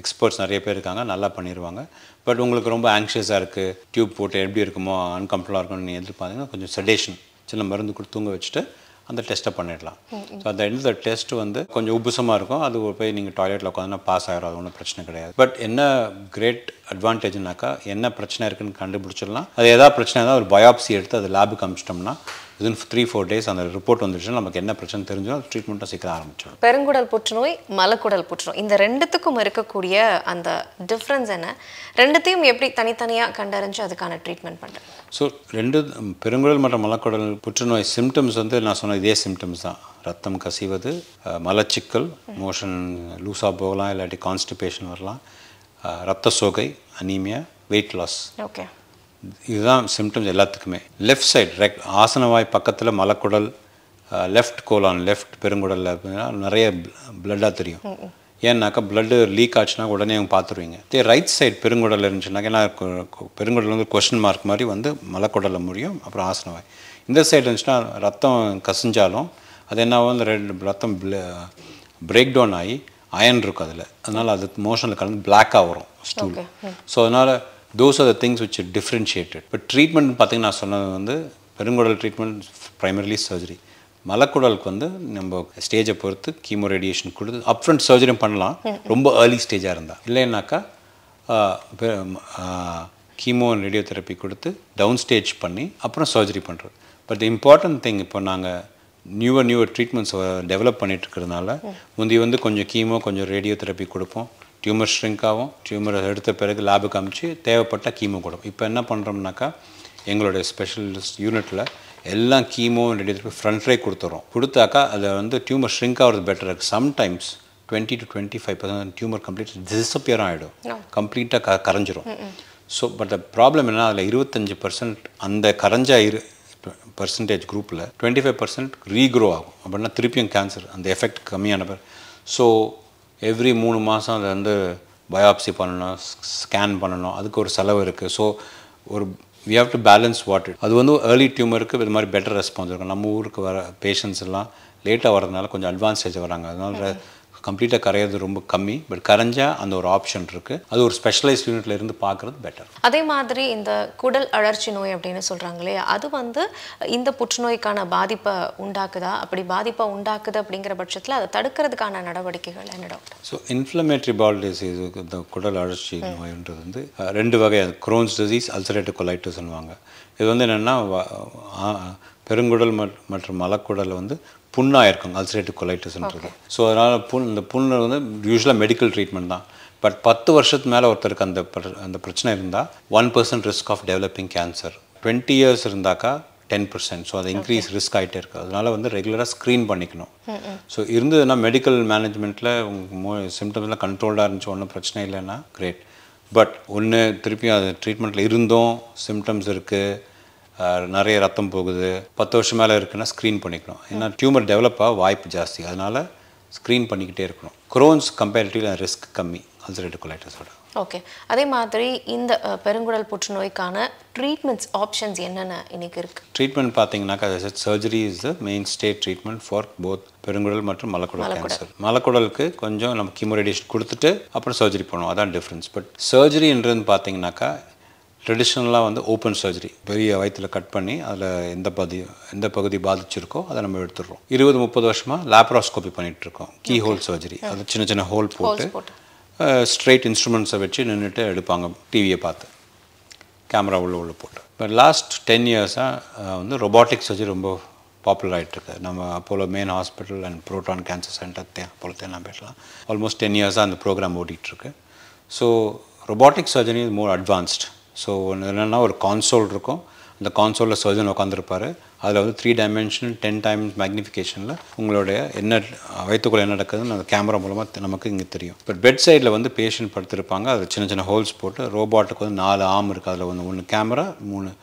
எக்ஸ்பர்ட்ஸ் நிறைய பேர் இருக்காங்க, நல்லா பண்ணிடுவாங்க. பட் உங்களுக்கு ரொம்ப ஆங்ஷியஸாக இருக்குது, டியூப் போட்டு எப்படி இருக்குமோ அன்கம்ஃபர்டபுளாக இருக்கும்னு நீங்கள் எதிர்பார்த்தீங்கன்னா கொஞ்சம் செடேஷன் சின்ன மருந்து கொடுத்து தூங்க வச்சுட்டு அந்த டெஸ்ட்டை பண்ணிடலாம். ஸோ அந்த எந்த டெஸ்ட் வந்து கொஞ்சம் உப்புசமாக இருக்கும். அது போய் நீங்கள் டாய்லெட்டில் உட்காந்துனா பாஸ் ஆகிடும், அது ஒன்றும் பிரச்சனை கிடையாது. பட் என்ன கிரேட் அட்வான்டேஜ்னாக்கா என்ன பிரச்சனை இருக்குன்னு கண்டுபிடிச்சிடலாம். அது எதாவது பிரச்சனை இருந்தால் ஒரு பயாப்சி எடுத்து அது லேபுக்கு அமிச்சிட்டோம்னா வித்தின் 3-4 days அந்த ரிப்போர்ட் வந்துடுச்சுன்னா நமக்கு என்ன பிரச்சனை தெரிஞ்சும் ட்ரீட்மெண்ட்டை சீக்கிரம் ஆரம்பிச்சிடும். பெருங்குடல் புற்றுநோய், மலக்குடல் புற்றுநோய் இந்த ரெண்டுத்துக்கும் இருக்கக்கூடிய அந்த டிஃப்ரென்ஸ் என்ன? ரெண்டுத்தையும் எப்படி தனித்தனியாக கண்டறிஞ்சு அதுக்கான ட்ரீட்மெண்ட் பண்ணுறேன்? ஸோ பெருங்குடல் மற்றும் மலக்குடல் புற்றுநோய் சிம்டம்ஸ் வந்து நான் சொன்ன இதே சிம்டம்ஸ் தான். ரத்தம் கசிவது, மலச்சிக்கல், மோஷன் லூஸாக போகலாம், இல்லாட்டி கான்ஸ்டிபேஷன் வரலாம், ரத்த சோகை, அனீமியா, வெயிட் லாஸ். ஓகே, இதுதான் சிம்டம்ஸ் எல்லாத்துக்குமே. லெஃப்ட் சைடு ஆசனவாய் பக்கத்தில் மலக்குடல், லெஃப்ட் கோலான், லெஃப்ட் பெருங்குடலில் நிறைய பிளட்டாக தெரியும். ஏன்னாக்கா பிளட்டு லீக் ஆச்சுன்னா உடனே அவங்க பார்த்துருவீங்க. இதே ரைட் சைடு பெருங்குடல் இருந்துச்சுனாக்கா ஏன்னா பெருங்குடல் வந்து கொஸ்டின் மார்க் மாதிரி வந்து மலக்குடலில் முடியும், அப்புறம் ஆசனவாய். இந்த சைடு இருந்துச்சுன்னா ரத்தம் கசிஞ்சாலும் அது என்ன ஆகும், இந்த ரத்தம் பிரேக் டவுன் ஆகி அயன் இருக்கும் அதில், அதனால் அது மோஷனில் கலந்து பிளாக்காக வரும் ஸ்டூல். ஸோ அதனால் those are the things which are differentiated. But treatment பார்த்தீங்கன்னா நான் சொன்னது வந்து பெருங்குடல் ட்ரீட்மெண்ட் ப்ரைமரிலி சர்ஜரி. மலக்குடலுக்கு வந்து நம்ம ஸ்டேஜை பொறுத்து கீமோ ரேடியேஷன் கொடுத்து அப்ஃப்ரண்ட் சர்ஜரியும் பண்ணலாம் ரொம்ப ஏர்லி ஸ்டேஜாக இருந்தால். இல்லைன்னாக்கா கீமோ ரேடியோ தெரப்பி கொடுத்து டவுன் ஸ்டேஜ் பண்ணி அப்புறம் சர்ஜரி பண்ணுறது. பட் தி இம்பார்ட்டன்ட் திங் இப்போ நாங்கள் நியூவர் ட்ரீட்மெண்ட்ஸ் டெவலப் பண்ணிட்டு இருக்கிறதுனால முந்தி வந்து கொஞ்சம் கீமோ கொஞ்சம் ரேடியோ தெரப்பி கொடுப்போம், டியூமர் ஷ்ரிங்க் ஆகும், டியூமரை எடுத்த பிறகு லேபுக்கு அமிச்சு தேவைப்பட்ட கீமோ கொடுப்போம். இப்போ என்ன பண்ணுறோம்னாக்கா எங்களுடைய ஸ்பெஷலிஸ்ட் யூனிட்டில் எல்லாம் கீமோ ரெடி ஃப்ரண்ட்லே கொடுத்தாக்கா அதை வந்து டியூமர் ஷ்ரிங்க் ஆகிறது பெட்டர் இருக்குது. Sometimes 20 to 25% tumour complete disappear ஆகிடும், கம்ப்ளீட்டாக கரைஞ்சிரும். ஸோ பட் த ப்ராப்ளம் என்னன்னா அதில் 25% அந்த கரைஞ்ச பர்சன்டேஜ் குரூப்பில் 25% ரீக்ரோ ஆகும். அப்படின்னா திருப்பியும் கேன்சர் அந்த எஃபெக்ட் கம்மியான பேர். ஸோ எவ்ரி 3 மாதம் அதை வந்து பயாப்சி பண்ணணும், ஸ்கேன் பண்ணணும், அதுக்கு ஒரு செலவு இருக்குது. ஸோ ஒரு we have to balance water. அது வந்து ஏர்லி டியூமருக்கு இது மாதிரி பெட்டர் ரெஸ்பான்ஸ் இருக்கும். நம்ம ஊருக்கு வர பேஷண்ட்ஸ் எல்லாம் லேட்டாக வரதுனால கொஞ்சம் அட்வான்ஸ் ஸ்டேஜ் வராங்க, அதனால கம்ப்ளீட்டாக கரையிறது ரொம்ப கம்மி. பட் கரைஞ்சால் அந்த ஒரு ஆப்ஷன் இருக்குது, அது ஒரு ஸ்பெஷலைஸ்ட் யூனிட்டில் இருந்து பார்க்குறது பெட்டர். அதே மாதிரி இந்த குடல் அழற்சி நோய் அப்படின்னு சொல்கிறாங்களே, அது வந்து இந்த புற்றுநோய்க்கான பாதிப்பை உண்டாக்குதா? அப்படி பாதிப்பை உண்டாக்குது அப்படிங்கிற பட்சத்தில் அதை தடுக்கிறதுக்கான நடவடிக்கைகள் என்ன doctor? So inflammatory bowel disease, இந்த குடல் அழற்சி நோய்ன்றது வந்து 2 வகை. க்ரோன்ஸ் டிசீஸ், அல்சரேட்டிவ் கொலைட்டிஸ்ன்னுவாங்க. இது வந்து என்னென்னா பெருங்குடல் மற்றும் மலக்குடலில் வந்து புண்ணாக இருக்கும், அல்சரேட்டிவ் கொலைட்டிஸ்ன்றது. ஸோ அதனால் இந்த புண்ணு வந்து யூஸ்வலாக மெடிக்கல் ட்ரீட்மெண்ட் தான். பட் 10 வருஷத்துக்கு மேலே ஒருத்தருக்கு அந்த பிரச்சனை இருந்தால் 1% risk of developing cancer. 20 years இருந்தாக்கா 10%. ஸோ அது இன்க்ரீஸ் ரிஸ்க் ஆகிட்டே இருக்குது. அதனால் வந்து ரெகுலராக ஸ்க்ரீன் பண்ணிக்கணும். ஸோ இருந்ததுன்னா மெடிக்கல் மேனேஜ்மெண்ட்டில் சிம்டம்ஸ்லாம் கண்ட்ரோல்டாக இருந்துச்சு, ஒன்றும் பிரச்சனை இல்லைன்னா கிரேட். பட் ஒன்று திருப்பியும் அது ட்ரீட்மெண்ட்டில் இருந்தும் சிம்டம்ஸ் இருக்குது, நிறைய ரத்தம் போகுது, 10 வருஷம் மேலே இருக்குன்னா ஸ்க்ரீன் பண்ணிக்கணும். ஏன்னா டியூமர் டெவலப் ஆக வாய்ப்பு ஜாஸ்தி, அதனால் ஸ்க்ரீன் பண்ணிக்கிட்டே இருக்கணும். குரோன்ஸ் கம்பேரிட்டிவ்லி ரிஸ்க் கம்மி அல்சரேட்டிவ் கொலைட்டிஸோட. ஓகே, அதே மாதிரி இந்த பெருங்குடல் புற்றுநோய்க்கான ட்ரீட்மெண்ட்ஸ் ஆப்ஷன்ஸ் என்னென்ன இன்னைக்கு இருக்குது? ட்ரீட்மெண்ட் பார்த்தீங்கன்னாக்கா surgery is the main state treatment for both பெருங்குடல் மற்றும் மலக்குடல் கேன்சர். மலக்குடலுக்கு கொஞ்சம் நம்ம கீமோ ரேடியேஷன் கொடுத்துட்டு அப்புறம் சர்ஜரி பண்ணுவோம், அதான் டிஃப்ரென்ஸ். பட் சர்ஜரின்றது பார்த்தீங்கன்னாக்கா ட்ரெடிஷ்னலாக வந்து ஓப்பன் சர்ஜரி, பெரிய வயிற்றில் கட் பண்ணி அதில் எந்த பகுதி பாதிச்சிருக்கோ அதை நம்ம எடுத்துடுறோம். 20-30 வருஷமாக லேப்ராஸ்கோபி பண்ணிகிட்ருக்கோம், கீ ஹோல் சர்ஜரி. அது சின்ன சின்ன ஹோல் போட்டு ஸ்ட்ரெயிட் இன்ஸ்ட்ருமெண்ட்ஸை வச்சு நின்றுட்டு எடுப்பாங்க, டிவியை பார்த்து கேமரா உள்ள போட்டு. பட் லாஸ்ட் 10 இயர்ஸாக வந்து ரொபாட்டிக் சர்ஜரி ரொம்ப பாப்புலர் ஆகிட்டுருக்கு. நம்ம Apollo main hospital and proton cancer centre Apollo தேனாம்பேட்டெலாம் ஆல்மோஸ்ட் 10 இயர்ஸாக அந்த ப்ரோக்ராம் ஓடிட்டுருக்கு. So robotic surgery is more advanced. So என்னென்னா ஒரு கான்சோல் இருக்கும், அந்த கான்சோலில் சர்ஜன் உட்காந்துருப்பார், அதில் வந்து 3 டைமென்ஷனல் 10 times மேக்னிஃபிகேஷனில் உங்களுடைய என்ன வயிற்றுக்குள்ளே என்ன நடக்குதுன்னு அந்த கேமரா மூலமாக நமக்கு இங்கே தெரியும். பட் பெட் சைடில் வந்து பேஷண்ட் படுத்திருப்பாங்க, அதில் சின்ன சின்ன ஹோல்ஸ் போட்டு ரோபாட்டுக்கு வந்து 4 ஆர்ம் இருக்குது, அதில் வந்து 1 கேமரா 3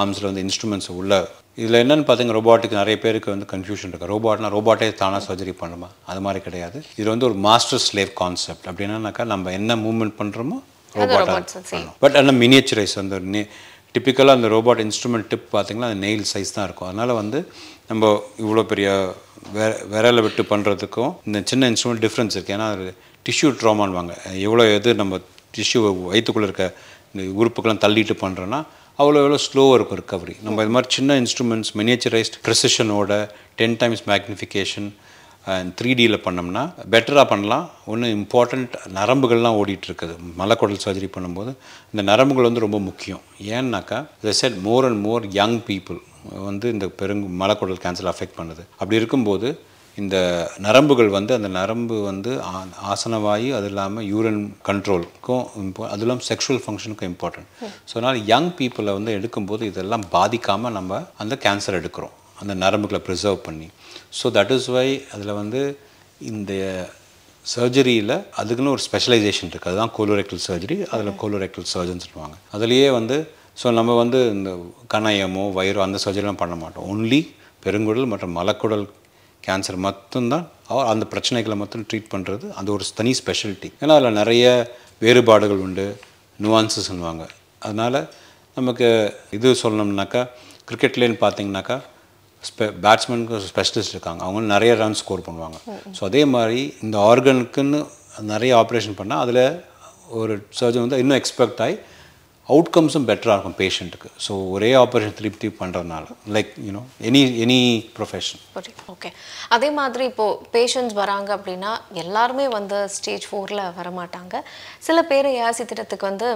ஆர்ம்ஸில் வந்து இன்ஸ்ட்ருமெண்ட்ஸ் உள்ள. இதில் என்னென்னு பார்த்தீங்கன்னா ரோபாட்டுக்கு நிறைய பேருக்கு வந்து கன்ஃபியூஷன் இருக்குது. ரோபாட்டே தானாக சர்ஜரி பண்ணுமா? அது மாதிரி கிடையாது. இது வந்து ஒரு மாஸ்டர் ஸ்லேவ் கான்செப்ட். அப்படின்னாக்கா நம்ம என்ன மூவ்மெண்ட் பண்ணுறோமோ ரோபாட்டாக, பட் ஆனால் மினியேச்சரைஸ் அந்த டிப்பிக்கலாக அந்த ரோபாட் இன்ஸ்ட்ருமெண்ட் டிப் பார்த்திங்கன்னா அது நெயில் சைஸ் தான் இருக்கும். அதனால் வந்து நம்ம இவ்வளோ பெரிய விரலை விட்டு பண்ணுறதுக்கும் இந்த சின்ன இன்ஸ்ட்ருமெண்ட் டிஃப்ரென்ஸ் இருக்குது. ஏன்னா அது டிஷ்யூ ட்ராமான்வாங்க, எவ்வளோ நம்ம டிஷ்யூ வயிற்றுக்குள்ளே இருக்க இந்த உறுப்புக்கெல்லாம் தள்ளிட்டு பண்ணுறோன்னா எவ்வளோ ஸ்லோவாக இருக்கும் ரிக்கவரி. நம்ம இது மாதிரி சின்ன இன்ஸ்ட்ருமெண்ட்ஸ் மினியேச்சரைஸ்ட் ப்ரெசிஷனோட 10 times மேக்னிஃபிகேஷன் அண்ட் 3Dயில் பண்ணோம்னா பெட்டராக பண்ணலாம். ஒன்று இம்பார்ட்டண்ட் நரம்புகள்லாம் ஓடிட்டுருக்குது. மலக்குடல் சர்ஜரி பண்ணும்போது இந்த நரம்புகள் வந்து ரொம்ப முக்கியம். ஏன்னாக்கா set more and more young people வந்து இந்த மலக்குடல் கேன்சர் அஃபெக்ட் பண்ணுது. அப்படி இருக்கும்போது இந்த நரம்புகள் வந்து அந்த நரம்பு வந்து ஆசனவாயு, அது இல்லாமல் யூரின் கண்ட்ரோலுக்கும் அது இல்லாமல் செக்ஷுவல் ஃபங்க்ஷனுக்கும் இம்பார்ட்டன்ட். ஸோ அதனால் யங் பீப்புளை வந்து எடுக்கும்போது இதெல்லாம் பாதிக்காமல் நம்ம அந்த கேன்சர் எடுக்கிறோம், அந்த நரம்புகளை ப்ரிசர்வ் பண்ணி. ஸோ தட் இஸ் வை அதில் வந்து இந்த சர்ஜரியில் அதுக்குன்னு ஒரு ஸ்பெஷலைசேஷன் இருக்குது, அதுதான் கோலோரெக்டல் சர்ஜரி. அதில் கோலோரெக்டல் சர்ஜன் சொல்லுவாங்க. அதுலேயே வந்து ஸோ நம்ம வந்து இந்த கணையமோ வயிறோ அந்த சர்ஜரிலாம் பண்ண மாட்டோம். ஒன்லி பெருங்குடல் மற்றும் மலக்குடல் கேன்சர் மட்டும்தான் அந்த பிரச்சனைகளை மட்டும் ட்ரீட் பண்ணுறது. அது ஒரு தனி ஸ்பெஷாலிட்டி. ஏன்னா அதில் நிறைய வேறுபாடுகள் உண்டு, நுவான்சஸ்ன்னுவாங்க. அதனால் நமக்கு இது சொல்லணும்னாக்கா கிரிக்கெட்லேன்னு பார்த்தீங்கன்னாக்கா பேட்ஸ்மேனுக்கு ஒரு ஸ்பெஷலிஸ்ட் இருக்காங்க, அவங்க நிறைய ரன் ஸ்கோர் பண்ணுவாங்க. ஸோ அதே மாதிரி இந்த ஆர்கனுக்குன்னு நிறைய ஆப்ரேஷன் பண்ணால் அதில் ஒரு சர்ஜன் வந்து இன்னும் எக்ஸ்பெக்ட் ஆகி அவுட்கம்ஸும் பெட்டராக இருக்கும் பேஷண்ட்டுக்கு. ஸோ ஒரே ஆப்ரேஷன் திருப்பி பண்ணுறதுனால லைக் எனி ப்ரொஃபஷன். ஓகே, அதே மாதிரி இப்போது பேஷண்ட்ஸ் வராங்க அப்படின்னா எல்லாருமே வந்து ஸ்டேஜ் 4 வரமாட்டாங்க. சில பேர் ஏஆர்சி திட்டத்துக்கு வந்து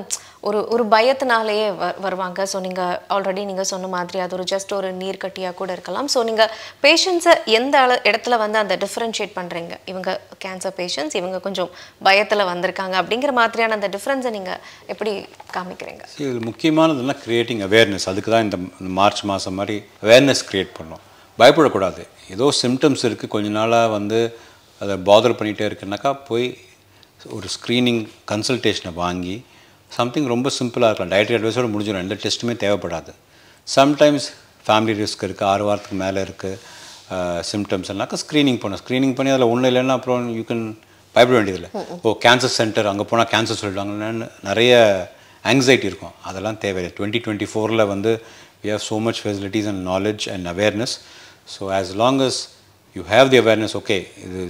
ஒரு பயத்தினாலேயே வருவாங்க. ஸோ நீங்கள் ஆல்ரெடி நீங்கள் சொன்ன மாதிரி அது ஜஸ்ட் ஒரு நீர்க்கட்டியாக கூட இருக்கலாம். ஸோ நீங்கள் பேஷண்ட்ஸை எந்த இடத்துல வந்து அந்த டிஃப்ரென்ஷியேட் பண்ணுறீங்க, இவங்க கேன்சர் பேஷண்ட்ஸ், இவங்க கொஞ்சம் பயத்தில் வந்திருக்காங்க அப்படிங்கிற மாதிரியான அந்த டிஃப்ரென்ஸை நீங்கள் எப்படி காமிக்கிறீங்க? இது முக்கியமானதுலாம் கிரியேட்டிங் அவேர்னஸ். அதுக்கு தான் இந்த மார்ச் மாதம் மாதிரி அவேர்னஸ் க்ரியேட் பண்ணோம். பயப்படக்கூடாது. ஏதோ சிம்டம்ஸ் இருக்குது, கொஞ்ச நாளாக வந்து அதை பாதர் பண்ணிகிட்டே இருக்குன்னாக்கா போய் ஒரு ஸ்க்ரீனிங் கன்சல்டேஷனை வாங்கி சம்திங் ரொம்ப சிம்பிளாக இருக்கலாம், டயட்ரி அட்வைஸோடு முடிஞ்சிடும், எந்த டெஸ்ட்டுமே தேவைப்படாது. சம்டைம்ஸ் ஃபேமிலி ரிஸ்க் இருக்குது, 6 வாரத்துக்கு மேலே இருக்குது சிம்டம்ஸ்னாக்கா ஸ்க்ரீனிங் பண்ணி அதில் ஒன்றும் இல்லைன்னா அப்புறம் யூ கேன் பயப்பட வேண்டியதில்லை. கேன்சர் சென்டர் அங்கே போனால் கேன்சர் சொல்லிடுவாங்கன்னு நிறைய ஆங்ஸைட்டி இருக்கும். அதெல்லாம் தேவையில்லை. 2024 வந்து we have so much facilities and knowledge and awareness. So as long as you have the awareness, okay, இது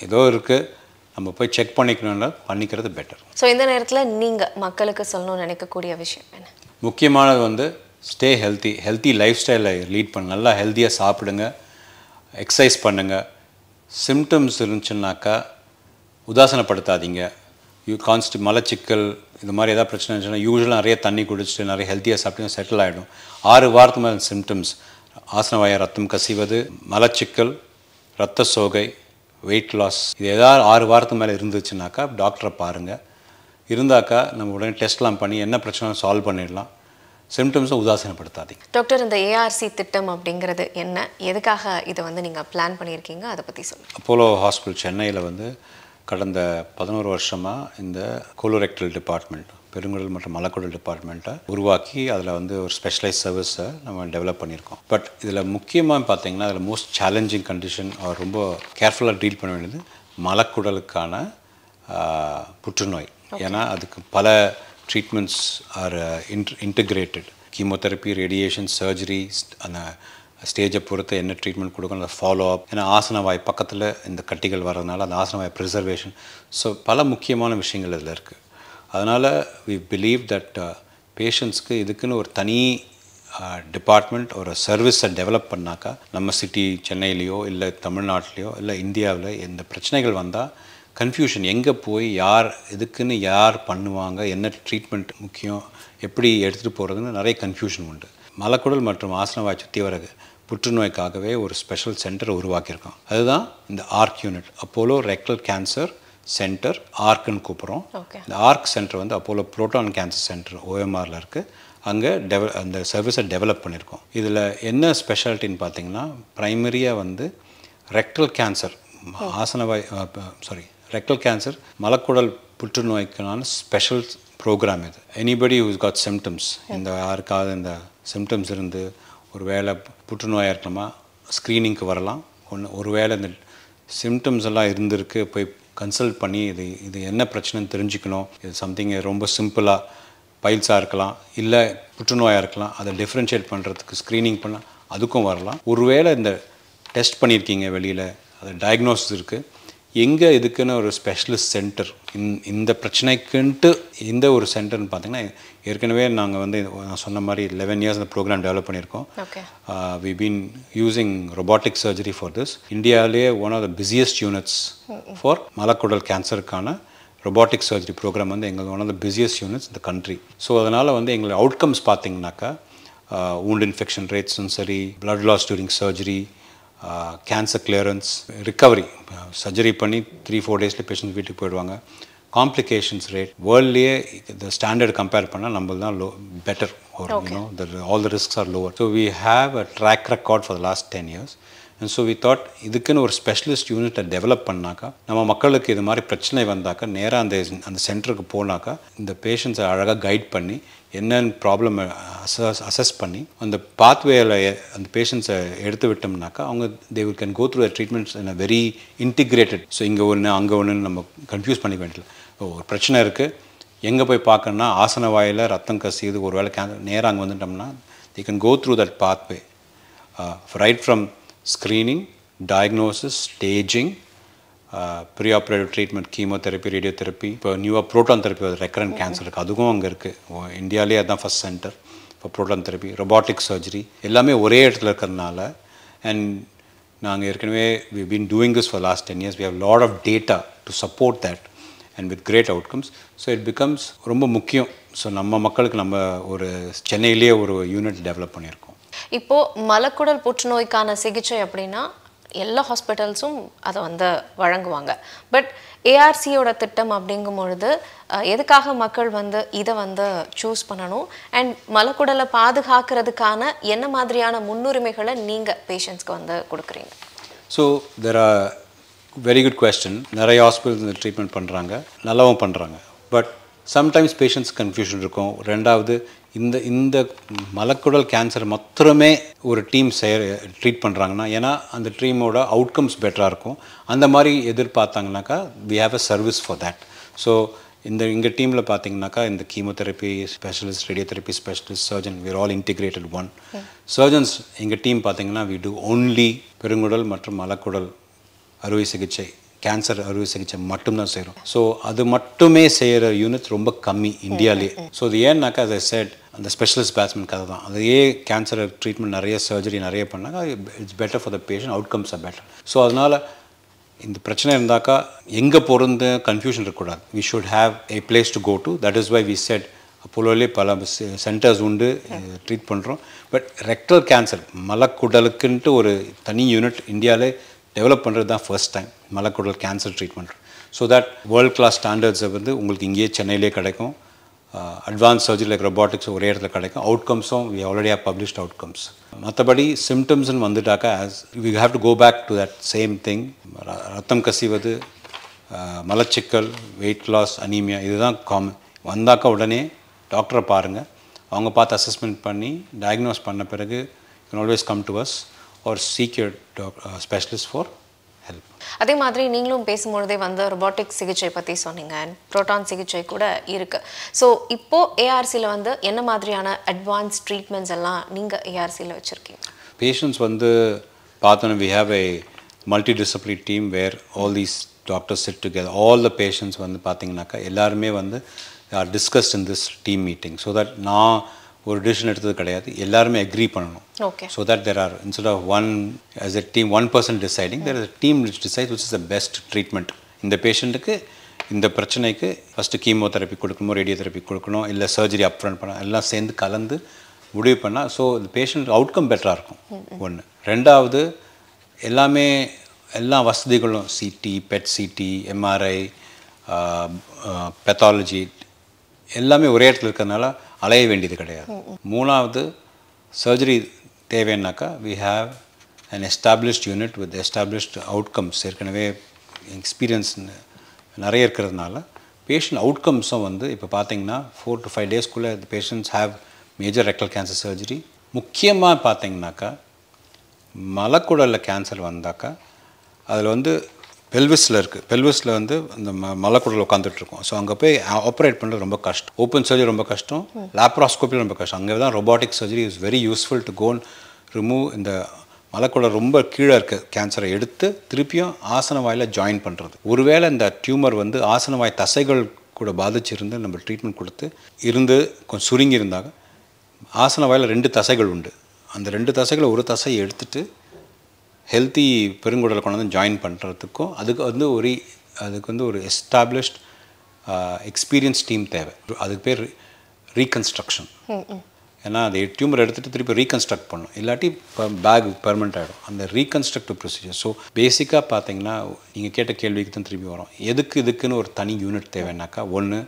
ஏதோ இருக்குது, நம்ம போய் செக் பண்ணிக்கணும்னா பண்ணிக்கிறது பெட்டர். ஸோ இந்த நேரத்தில் நீங்கள் மக்களுக்கு சொல்லணும்னு நினைக்கக்கூடிய விஷயம் என்ன? முக்கியமானது வந்து ஸ்டே ஹெல்த்தி லைஃப் ஸ்டைலை லீட் பண்ண, நல்லா ஹெல்த்தியாக சாப்பிடுங்க, எக்ஸசைஸ் பண்ணுங்கள். சிம்டம்ஸ் இருந்துச்சுன்னாக்கா உதாசனப்படுத்தாதீங்க. மலச்சிக்கல் இது மாதிரி ஏதாவது பிரச்சனை இருந்துச்சுன்னா யூஸ்வலாக நிறைய தண்ணி குடிச்சிட்டு நிறைய ஹெல்த்தியாக சாப்பிட்டு செட்டில் ஆகிடும். 6 வாரத்துக்கு மேலே சிம்டம்ஸ் ஆசனவாய ரத்தம் கசிவது, மலச்சிக்கல், இரத்த சோகை, வெயிட் லாஸ், இது ஏதாவது 6 வாரத்துக்கு மேலே இருந்துச்சுனாக்கா டாக்டரை பாருங்கள். இருந்தாக்கா நம்ம உடனே டெஸ்ட்லாம் பண்ணி என்ன பிரச்சனை சால்வ் பண்ணிடலாம். சிம்டம்ஸை உதாசீனப்படுத்தாதீங்க. டாக்டர், இந்த ஏஆர்சி திட்டம் அப்படிங்கிறது என்ன, எதுக்காக இதை வந்து நீங்கள் பிளான் பண்ணியிருக்கீங்க, அதை பற்றி சொல்லுங்கள். அப்போலோ ஹாஸ்பிட்டல் சென்னையில் வந்து கடந்த 11 வருஷமாக இந்த கோலோரெக்டல் டிபார்ட்மெண்ட் பெருங்குடல் மற்றும் மலக்குடல் டிபார்ட்மெண்ட்டை உருவாக்கி அதில் வந்து ஒரு ஸ்பெஷலைஸ் சர்வீஸை நம்ம டெவலப் பண்ணியிருக்கோம். பட் இதில் முக்கியமாக பார்த்தீங்கன்னா அதில் மோஸ்ட் சேலஞ்சிங் கண்டிஷன் ரொம்ப கேர்ஃபுல்லாக டீல் பண்ண வேண்டியது மலக்குடலுக்கான புற்றுநோய். ஏன்னா அதுக்கு பல treatments are integrated. Chemotherapy, radiation, surgery, அந்த ஸ்டேஜை பொறுத்து என்ன ட்ரீட்மெண்ட் கொடுக்கணும், அந்த ஃபாலோ அப். ஏன்னா ஆசனவாய் பக்கத்தில் இந்த கட்டிகள் வர்றதுனால அந்த ஆசனவாய் ப்ரிசர்வேஷன். ஸோ பல முக்கியமான விஷயங்கள் இதில் இருக்குது. அதனால் வி பிலீவ் தட் பேஷண்ட்ஸ்க்கு இதுக்குன்னு ஒரு தனி டிபார்ட்மெண்ட் ஒரு சர்வீஸை டெவலப் பண்ணாக்கா நம்ம சிட்டி சென்னையிலையோ இல்லை தமிழ்நாட்டிலையோ இல்லை இந்தியாவில் எந்த பிரச்சனைகள் வந்தால் கன்ஃபியூஷன் எங்கே போய் யார் இதுக்குன்னு யார் பண்ணுவாங்க, என்ன ட்ரீட்மெண்ட் முக்கியம், எப்படி எடுத்துகிட்டு போகிறதுன்னு நிறைய கன்ஃபியூஷன் உண்டு. மலக்குடல் மற்றும் ஆசனவாய் சுற்றி வர புற்றுநோய்க்காகவே ஒரு ஸ்பெஷல் சென்டர் உருவாக்கியிருக்கோம். அதுதான் இந்த ARC unit, Apollo rectal cancer centre, ஆர்க்குன்னு கூப்பிட்றோம். இந்த ஆர்க் சென்டர் வந்து அப்போலோ புரோட்டான் கேன்சர் சென்டர் OMRல இருக்குது. அங்கே அந்த சர்வீஸை டெவலப் பண்ணியிருக்கோம். இதில் என்ன ஸ்பெஷாலிட்டின்னு பார்த்தீங்கன்னா ப்ரைமரியாக வந்து ரெக்டல் கேன்சர், ரெக்டல் கேன்சர் மலக்குடல் புற்றுநோய்க்கான ஸ்பெஷல் ப்ரோக்ராம் இது. எனிபடி ஹூஸ் காட் சிம்டம்ஸ், இந்த யாருக்காவது இந்த சிம்டம்ஸ் இருந்து ஒரு வேளை புற்றுநோயாக இருக்கணுமா ஸ்க்ரீனிங்க்கு வரலாம். ஒரு வேளை இந்த சிம்டம்ஸ் எல்லாம் இருந்திருக்கு போய் கன்சல்ட் பண்ணி இது என்ன பிரச்சனைன்னு தெரிஞ்சுக்கணும். இது சம்திங் ரொம்ப சிம்பிளாக பைல்ஸாக இருக்கலாம், இல்லை புற்றுநோயாக இருக்கலாம். அதை டிஃப்ரென்ஷியேட் பண்ணுறதுக்கு ஸ்க்ரீனிங் பண்ணலாம், அதுக்கும் வரலாம். ஒருவேளை இந்த டெஸ்ட் பண்ணியிருக்கீங்க வெளியில், அது டயக்னோசிஸ் இருக்குது, எங்கே இதுக்குன்னு ஒரு ஸ்பெஷலிஸ்ட் சென்டர் இந்த பிரச்சனைக்குன்ட்டு இந்த ஒரு சென்டர்னு பார்த்தீங்கன்னா ஏற்கனவே நாங்கள் வந்து நான் சொன்ன மாதிரி 11 இயர்ஸ் இந்த ப்ரோக்ராம் டெவலப் பண்ணியிருக்கோம். We been using robotic surgery for this. இந்தியாவிலேயே one of the busiest units for மலக்குடல் கேன்சருக்கான ரொபாட்டிக் சர்ஜரி ப்ரோக்ராம் வந்து எங்களுக்கு one of the busiest units இந்த கண்ட்ரி. ஸோ அதனால் வந்து எங்களுக்கு அவுட்கம்ஸ் பார்த்தீங்கன்னாக்கா wound infection ரேட்ஸும் சரி, blood loss during surgery, cancer clearance, recovery, surgery பண்ணி 3-4 டேஸில் பேஷண்ட் வீட்டுக்கு போயிடுவாங்க. காம்ப்ளிகேஷன்ஸ் ரேட் வேர்ல்ட்லேயே இந்த ஸ்டாண்டர்ட் கம்பேர் பண்ணால் நம்மளது தான் better. All the risks are lower. So we have a track record for the last 10 years. And so we thought இதுக்குன்னு ஒரு ஸ்பெஷலிஸ்ட் யூனிட்டை டெவலப் பண்ணாக்கா நம்ம மக்களுக்கு இது மாதிரி பிரச்சனை வந்தாக்கா நேராக அந்த சென்டருக்கு போனாக்கா இந்த பேஷண்ட்ஸை அழகாக கைட் பண்ணி என்னென்ன ப்ராப்ளம் அசஸ் பண்ணி அந்த பாத்வேயில் அந்த பேஷண்ட்ஸை எடுத்து விட்டோம்னாக்கா அவங்க they will can go through the treatments in a very integrated. So இங்கே ஒன்று அங்கே ஒன்றுன்னு நம்ம கன்ஃபியூஸ் பண்ணிக்க வேண்டியது. ஒரு பிரச்சனை இருக்குது, எங்கே போய் பார்க்கணுன்னா ஆசனவாயில் ரத்தம் கசியுது, ஒரு வேளை கேன்சர், நேராக அங்கே வந்துட்டோம்னா they can go through that pathway right from screening, diagnosis, staging, pre-operative treatment, chemotherapy, radiotherapy. இப்போ நியூவாக ப்ரோட்டான் தெரப்பி ரெக்கரண்ட் கேன்சர் இருக்குது, அதுவும் அங்கே இருக்குது. இந்தியாவிலே அதுதான் ஃபஸ்ட் சென்டர் இப்போ ப்ரோட்டான் தெரப்பி. ரொபாட்டிக் சர்ஜரி எல்லாமே ஒரே இடத்துல இருக்கிறதுனால அண்ட் நாங்கள் ஏற்கனவே we been doing this for last 10 years. We have a lot of data to support that and with great outcomes. So it becomes ரொம்ப முக்கியம். ஸோ நம்ம மக்களுக்கு நம்ம ஒரு சென்னையிலேயே ஒரு யூனிட் டெவலப் பண்ணியிருக்கோம். இப்போது மலக்குடல் புற்றுநோய்க்கான சிகிச்சை அப்படின்னா எல்லா ஹாஸ்பிட்டல்ஸும் அதை வந்து வழங்குவாங்க. பட் ஏஆர்சியோட திட்டம் அப்படிங்கும் பொழுது எதுக்காக மக்கள் வந்து இதை வந்து சூஸ் பண்ணணும் அண்ட் மலக்குடலை பாதுகாக்கிறதுக்கான என்ன மாதிரியான முன்னுரிமைகளை நீங்கள் பேஷண்ட்ஸ்க்கு வந்து கொடுக்குறீங்க? So there are very good question. நிறைய ஹாஸ்பிட்டல்ஸ் இந்த ட்ரீட்மெண்ட் பண்ணுறாங்க, நல்லாவும் பண்ணுறாங்க. பட் சம்டைம்ஸ் பேஷண்ட்ஸ் கன்ஃபியூஷன் இருக்கும். ரெண்டாவது இந்த மலக்குடல் கேன்சர் மாத்திரமே ஒரு டீம் ட்ரீட் பண்ணுறாங்கன்னா ஏன்னா அந்த டீமோட அவுட்கம்ஸ் பெட்டராக இருக்கும். அந்த மாதிரி எதிர்பார்த்தாங்கனாக்கா we have a service for that. So எங்கள் டீமில் பார்த்தீங்கன்னாக்கா இந்த chemotherapy specialist, radiotherapy specialist, surgeon, we're all integrated one. Surgeons எங்கள் டீம் பார்த்தீங்கன்னா we do only பெருங்குடல் மற்றும் மலக்குடல் அறுவை சிகிச்சை, கேன்சர் அறுவை சிகிச்சை மட்டும்தான் செய்கிறோம். ஸோ அது மட்டுமே செய்கிற யூனிட் ரொம்ப கம்மி இந்தியாவிலேயே. ஸோ அது ஏன்னாக்கா அதை செட் அந்த ஸ்பெஷலிஸ்ட் பேட்ஸ்மேன் கதை தான். அதையே கேன்சர் ட்ரீட்மெண்ட் நிறைய சர்ஜரி நிறைய பண்ணாக்கா it's better for the patient, outcomes are better. So அதனால் இந்த பிரச்சனை இருந்தாக்கா எங்கே பொருந்து கன்ஃபியூஷன் இருக்கக்கூடாது. We should have a place to go to. That is why we set அப்போலோலே பல சென்டர்ஸ் உண்டு ட்ரீட் பண்ணுறோம். பட் ரெக்டல் கேன்சர் மலக்குடலுக்குன்ட்டு ஒரு தனி யூனிட் இந்தியாவிலே டெவலப் பண்ணுறது தான் ஃபர்ஸ்ட் டைம் மலக்குடல் cancer treatment. So that world class ஸ்டாண்டர்ட்ஸை வந்து உங்களுக்கு இங்கேயே சென்னையிலே கிடைக்கும். அட்வான்ஸ் சர்ஜரி லைக் ரொபாட்டிக்ஸ் ஒரே இடத்துல கிடைக்கும். அவுட்கம்ஸும் we already have published outcomes. மற்றபடி சிம்டம்ஸ்ன்னு வந்துட்டாக்கா as we have to go back to that same thing. ரத்தம் கசிவது, மலச்சிக்கல், வெயிட் லாஸ், அனீமியா, இதுதான் காமன். வந்தாக்கா உடனே டாக்டரை பாருங்கள், அவங்க பார்த்து அசஸ்மெண்ட் பண்ணி டயக்னோஸ் பண்ண பிறகு you can always come to us or seek your specialist for help. அதே மாதிரி நீங்களும் பேசும்பொழுதே வந்து ரொபாட்டிக் சிகிச்சை பற்றி சொன்னீங்க, ப்ரோட்டான் சிகிச்சை கூட இருக்குது. ஸோ இப்போது ஏஆர்சியில் வந்து என்ன மாதிரியான அட்வான்ஸ் ட்ரீட்மெண்ட்ஸ் எல்லாம் நீங்கள் ஏஆர்சியில் வச்சுருக்கீங்க? பேஷண்ட்ஸ் வந்து பார்த்தோன்னா we have a multidisciplinary team where all these doctors sit together. All the patients வந்து பார்த்தீங்கன்னாக்கா எல்லாருமே வந்து are discussed in this team meeting so that நான் ஒரு டிசிஷன் எடுத்தது கிடையாது, எல்லாருமே அக்ரி பண்ணணும். Okay. So that there are, instead of one as a team, one person deciding, there is a team which decides which is the best treatment. இந்த பேஷண்ட்டுக்கு இந்த பிரச்சனைக்கு ஃபஸ்ட்டு கீமோதெரப்பி கொடுக்கணுமோ, ரேடியோதெரப்பி கொடுக்கணும், இல்லை சர்ஜரி அப்ஃப்ரண்ட் பண்ணணும், எல்லாம் சேர்ந்து கலந்து முடிவு பண்ணால் ஸோ இந்த பேஷண்ட் அவுட்கம் பெட்டராக இருக்கும். ஒன்று. ரெண்டாவது, எல்லா வசதிகளும் CT, PET CT, MRI, pathology எல்லாமே ஒரே இடத்துல இருக்கிறதுனால அலைய வேண்டியது கிடையாது. மூணாவது, சர்ஜரி தேவைன்னாக்கா we have an established unit with established outcomes. ஏற்கனவே எக்ஸ்பீரியன்ஸ் நிறைய இருக்கிறதுனால பேஷண்ட் அவுட்கம்ஸும் வந்து இப்போ பார்த்தீங்கன்னா 4 to 5 daysக்குள்ளே the patients have major rectal cancer surgery. முக்கியமாக பார்த்தீங்கன்னாக்கா மலக்குடலில் கேன்சர் வந்தாக்கா அதில் வந்து பெல்விஸில் இருக்குது. பெல்விஸில் வந்து இந்த மலக்குடல் உட்காந்துட்ருக்கோம். ஸோ அங்கே போய் ஆப்ரேட் பண்ணுறது ரொம்ப கஷ்டம். ஓப்பன் சர்ஜரி ரொம்ப கஷ்டம், லேப்ராஸ்கோப்பி ரொம்ப கஷ்டம். அங்கே தான் robotic surgery is very useful to cone remove இந்த மலக்குடல் ரொம்ப கீழே இருக்க கேன்சரை எடுத்து திருப்பியும் ஆசன வாயில் ஜாயின் பண்ணுறது. ஒருவேளை இந்த டியூமர் வந்து ஆசன வாய் தசைகள் கூட பாதிச்சிருந்து நம்ம ட்ரீட்மெண்ட் கொடுத்து கொஞ்சம் சுருங்கி இருந்தாங்க, ஆசன வாயில் 2 தசைகள் உண்டு, அந்த 2 தசைகளை ஒரு தசையை எடுத்துட்டு ஹெல்த்தி பெருங்குடலை கொண்டு வந்து ஜாயின் பண்ணுறதுக்கும் அதுக்கு வந்து ஒரு எஸ்டாப்ளிஷ்ட் எக்ஸ்பீரியன்ஸ் டீம் தேவை. அதுக்கு பேர் ரீகன்ஸ்ட்ரக்ஷன். ஏன்னா அது டியூமர் எடுத்துகிட்டு திருப்பி ரீகன்ஸ்ட்ரக்ட் பண்ணணும், இல்லாட்டி பேக் பெர்மனெண்ட் ஆகிடும். அந்த ரீகன்ஸ்ட்ரக்டிவ் ப்ரொசீஜர். ஸோ பேசிக்காக பார்த்தீங்கன்னா நீங்கள் கேட்ட கேள்விக்கு தான் திருப்பி வரும். இதுக்குன்னு ஒரு தனி யூனிட் தேவைன்னாக்கா, ஒன்று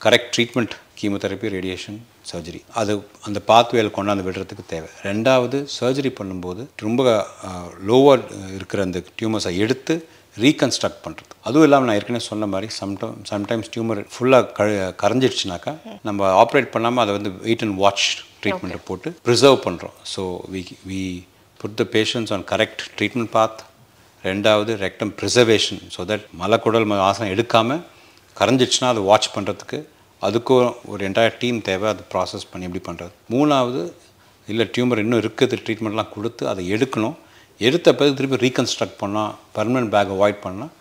correct treatment, chemotherapy, radiation, surgery, அது அந்த பாத்வேல கொண்டாந்து விடுறதுக்கு தேவை. ரெண்டாவது, சர்ஜரி பண்ணும்போது ரொம்ப லோவர் இருக்கிற அந்த டியூமர்ஸை எடுத்து ரீகன்ஸ்ட்ரக்ட் பண்ணுறது. அதுவும் இல்லாமல் நான் ஏற்கனவே சொன்ன மாதிரி சம்டைம்ஸ் டியூமர் ஃபுல்லாக கரைஞ்சிடுச்சுனாக்கா நம்ம ஆப்ரேட் பண்ணாமல் அதை வந்து வெயிட் அண்ட் வாட்ச் ட்ரீட்மெண்ட்டை போட்டு ப்ரிசர்வ் பண்ணுறோம். So we put the patients on correct treatment path. ரெண்டாவது, ரெக்டம் ப்ரிசர்வேஷன், ஸோ தட் மலக்குடல் ஆசனம் எடுக்காமல் கரைஞ்சிடுச்சுன்னா அதை வாட்ச் பண்ணுறதுக்கு அதுக்கும் ஒரு என்டையர் டீம் தேவை, அது ப்ராசஸ் பண்ணி எப்படி பண்ணுறது. மூணாவது, இல்லை டியூமர் இன்னும் இருக்குது, ட்ரீட்மெண்ட்லாம் கொடுத்து அதை எடுக்கணும், எடுத்த பிறகு திருப்பி ரீகன்ஸ்ட்ரக்ட் பண்ணால், பர்மனெண்ட் பேக் அவாய்ட் பண்ணால்,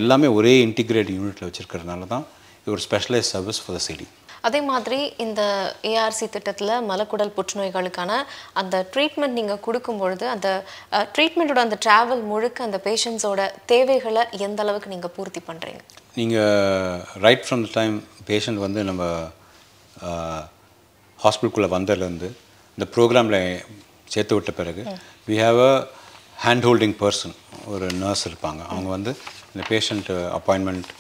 எல்லாமே ஒரே இன்டிகிரேட் யூனிட்டில் வச்சுருக்கிறதுனால தான் இது ஒரு specialise service for the city. அதே மாதிரி இந்த ஏஆர்சி திட்டத்தில் மலக்குடல் புற்றுநோய்களுக்கான அந்த ட்ரீட்மெண்ட் நீங்கள் கொடுக்கும்பொழுது அந்த ட்ரீட்மெண்ட்டோட அந்த ட்ராவல் முழுக்க அந்த பேஷண்ட்ஸோட தேவைகளை எந்த அளவுக்கு நீங்கள் பூர்த்தி பண்ணுறீங்க? நீங்கள் right from the time patient வந்து நம்ம ஹாஸ்பிட்டலுக்குள்ளே வந்ததுலேருந்து இந்த ப்ரோக்ராமில் சேர்த்து விட்ட பிறகு we have a hand holding person, ஒரு நர்ஸ் இருப்பாங்க. அவங்க வந்து இந்த பேஷண்ட்டு அப்பாயின்மெண்ட்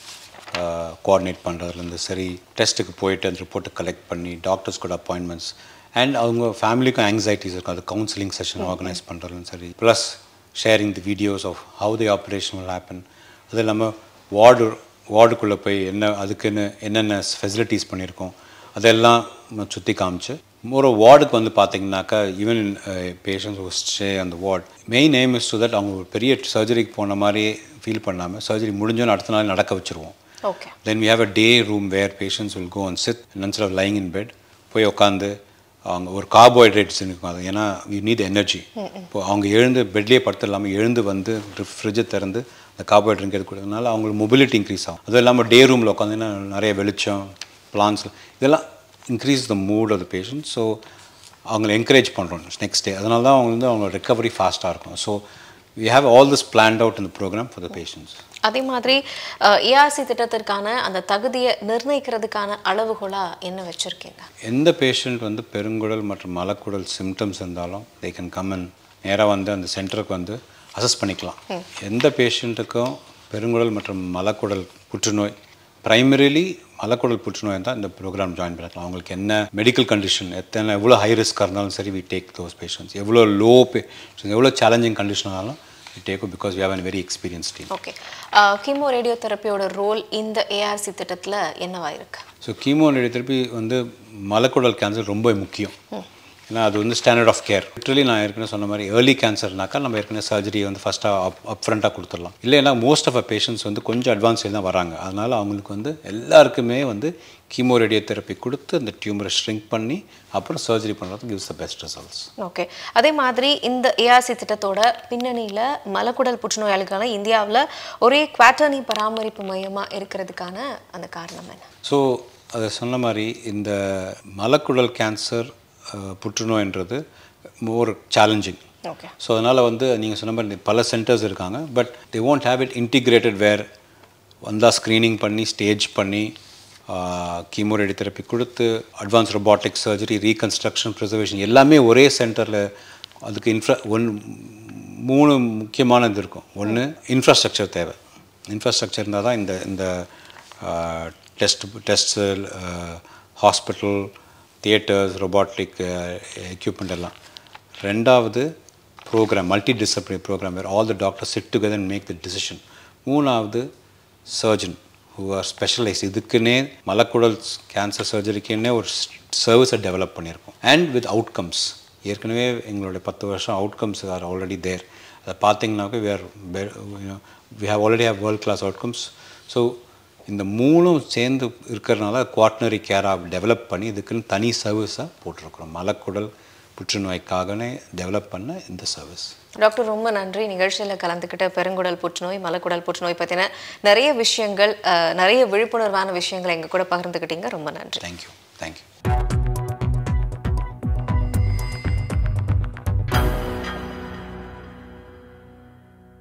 கோஆர்டினேட் பண்ணுறதுலேருந்து சரி, டெஸ்ட்டுக்கு போயிட்டு அந்த ரிப்போர்ட்டை கலெக்ட் பண்ணி டாக்டர்ஸ் கூட அப்பாயின்மெண்ட்ஸ் அண்ட் அவங்க ஃபேமிலிக்கும் ஆங்ஸைட்டிஸ் இருக்கும், அது கவுன்சிலிங் செஷன் ஆர்கனைஸ் பண்ணுறதுலும் சரி, plus sharing the videos of how the operation will happen. அது இல்லாமல் வார்டுக்குள்ளே போய் அதுக்குன்னு என்னென்ன ஃபெசிலிட்டிஸ் பண்ணியிருக்கோம் அதெல்லாம் சுற்றி காமிச்சு ஒரு வார்டுக்கு வந்து பார்த்தீங்கன்னாக்கா ஈவன் பேஷண்ட்ஸ் ஸ்டே அந்த ward main aim is so that அவங்க ஒரு பெரிய சர்ஜரிக்கு போன மாதிரியே ஃபீல் பண்ணாமல் சர்ஜரி முடிஞ்சோன்னு அடுத்த நாள் நடக்க வச்சுருவோம். Then we have a day room where patients will go and sit instead of lying in bed. போய் உட்காந்து அவங்க ஒரு கார்போஹைட்ரேட்ஸ் இருக்கும், அது ஏன்னா வி நீட் எனர்ஜி. இப்போது அவங்க எழுந்து பெட்லேயே படுத்து இல்லாமல் எழுந்து வந்து ஃப்ரிட்ஜை திறந்து அந்த கார்போஹைட்ரேட் எடுக்கிறதுனால அவங்களுக்கு மொபிலிட்டி இன்க்ரீஸ் ஆகும். அதுவும் இல்லாமல் டே ரூமில் உட்காந்துன்னா நிறைய வெளிச்சம், பிளான்ஸ், இதெல்லாம் increase the mood of the patient. So அவங்களை என்கரேஜ் பண்ணுறோம் நெக்ஸ்ட் டே. அதனால தான் அவங்க வந்து அவங்க ரெக்கவரி ஃபாஸ்ட்டாக இருக்கும். So we have all this planned out in the programme for the patients. அதே மாதிரி ஏஆர்சி திட்டத்திற்கான அந்த தகுதியை நிர்ணயிக்கிறதுக்கான அளவுகோலாக என்ன வச்சுருக்கீங்க? எந்த பேஷண்ட் வந்து பெருங்குடல் மற்றும் மலக்குடல் சிம்டம்ஸ் இருந்தாலும் தே கேன் கம் அண்ட் நேராக வந்து அந்த சென்டருக்கு வந்து அசஸ் பண்ணிக்கலாம். எந்த பேஷண்ட்டுக்கும் பெருங்குடல் மற்றும் மலக்குடல் புற்றுநோய், ப்ரைமரிலி மலக்குடல் புற்றுநோய் இருந்தால் இந்த ப்ரோக்ராம் ஜாயின் பண்ணிக்கலாம். அவங்களுக்கு என்ன மெடிக்கல் கண்டிஷன், எவ்வளோ ஹை ரிஸ்க்காக இருந்தாலும் சரி, வி டேக் தோஸ் பேஷண்ட்ஸ். எவ்வளோ லோ எவ்வளோ challenging கண்டிஷனாலும் we take over because we have a very experienced team. Okay. Chemo ரேடியோதெரப்பியோட ரோல் இந்த ஏஆர்சி திட்டத்தில் என்னவா இருக்கு? ஸோ கீமோ ரேடியோதெரப்பி வந்து மலக்குடல் கேன்சர் ரொம்ப முக்கியம். ஏன்னா அது வந்து ஸ்டாண்டர்ட் ஆஃப் கேர். லிட்ரலி நான் ஏற்கனவே சொன்ன மாதிரி ஏர்லி கேன்சர்னாக்கா நம்ம ஏற்கனவே சர்ஜரி வந்து ஃபஸ்ட்டாக அப்ஃப்ரண்ட்டாக கொடுத்துடலாம். இல்லைன்னா மோஸ்ட் ஆஃப் அ பேஷண்ட்ஸ் வந்து கொஞ்சம் அட்வான்ஸில் தான் வராங்க. அதனால் அவங்களுக்கு வந்து எல்லாருக்குமே வந்து கீமோ ரேடியோதெரப்பி கொடுத்து அந்த டியூமரை ஷ்ரிங்க் பண்ணி அப்புறம் சர்ஜரி பண்ணுறது gives the best results. Okay. அதே மாதிரி இந்த ஏஆர்சி திட்டத்தோட பின்னணியில் மலக்குடல் புற்றுநோயாளிக்கான இந்தியாவில் ஒரே குவாட்டர்னி பராமரிப்பு மையமாக இருக்கிறதுக்கான அந்த காரணம் என்ன? ஸோ அதை சொன்ன மாதிரி இந்த மலக்குடல் கேன்சர் புற்றுநோய்ன்றது மோர் சேலஞ்சிங். ஓகே. ஸோ அதனால் வந்து நீங்கள் சொன்ன மாதிரி பல சென்டர்ஸ் இருக்காங்க. But they won't have it integrated where வந்தால் ஸ்க்ரீனிங் பண்ணி ஸ்டேஜ் பண்ணி கீமோ ரேடியோதெரப்பி கொடுத்து advance robotic surgery reconstruction preservation எல்லாமே ஒரே சென்டரில் அதுக்கு மூணு முக்கியமானது இருக்கும். ஒன்று இன்ஃப்ராஸ்ட்ரக்சர் தேவை. இன்ஃப்ராஸ்ட்ரக்சர் இருந்தால் தான் இந்த test hospital theatres robotic equipment எல்லாம். ரெண்டாவது program multi disciplinary program where all the doctors sit together and make the decision. மூணாவது சர்ஜன் ஹூ ஆர் ஸ்பெஷலைஸ். இதுக்குன்னே மலக்குடல் கேன்சர் சர்ஜரிக்குன்னே ஒரு சர்வீஸை டெவலப் பண்ணியிருக்கோம். அண்ட் வித் அவுட்கம்ஸ் ஏற்கனவே எங்களுடைய 10 வருஷம் அவுட்கம்ஸ் ஆர் ஆல்ரெடி தேர். அதை பார்த்தீங்கன்னாக்க we have already have world class outcomes. So இந்த மூணும் சேர்ந்து இருக்கிறதுனால குவாட்டர்னரி கேராக டெவலப் பண்ணி இதுக்குன்னு தனி சர்வீஸாக போட்டிருக்கிறோம். மலக்குடல் புற்றுநோய்க்காகவே டெவலப் பண்ண இந்த சர்வீஸ். டாக்டர் ரொம்ப நன்றி. நிகழ்ச்சியில் கலந்துக்கிட்ட பெருங்குடல் புற்றுநோய் மலக்குடல் புற்றுநோய் பற்றின நிறைய விஷயங்கள் நிறைய விழிப்புணர்வான விஷயங்களை எங்கள் கூட பகிர்ந்துக்கிட்டீங்க. ரொம்ப நன்றி. தேங்க்யூ.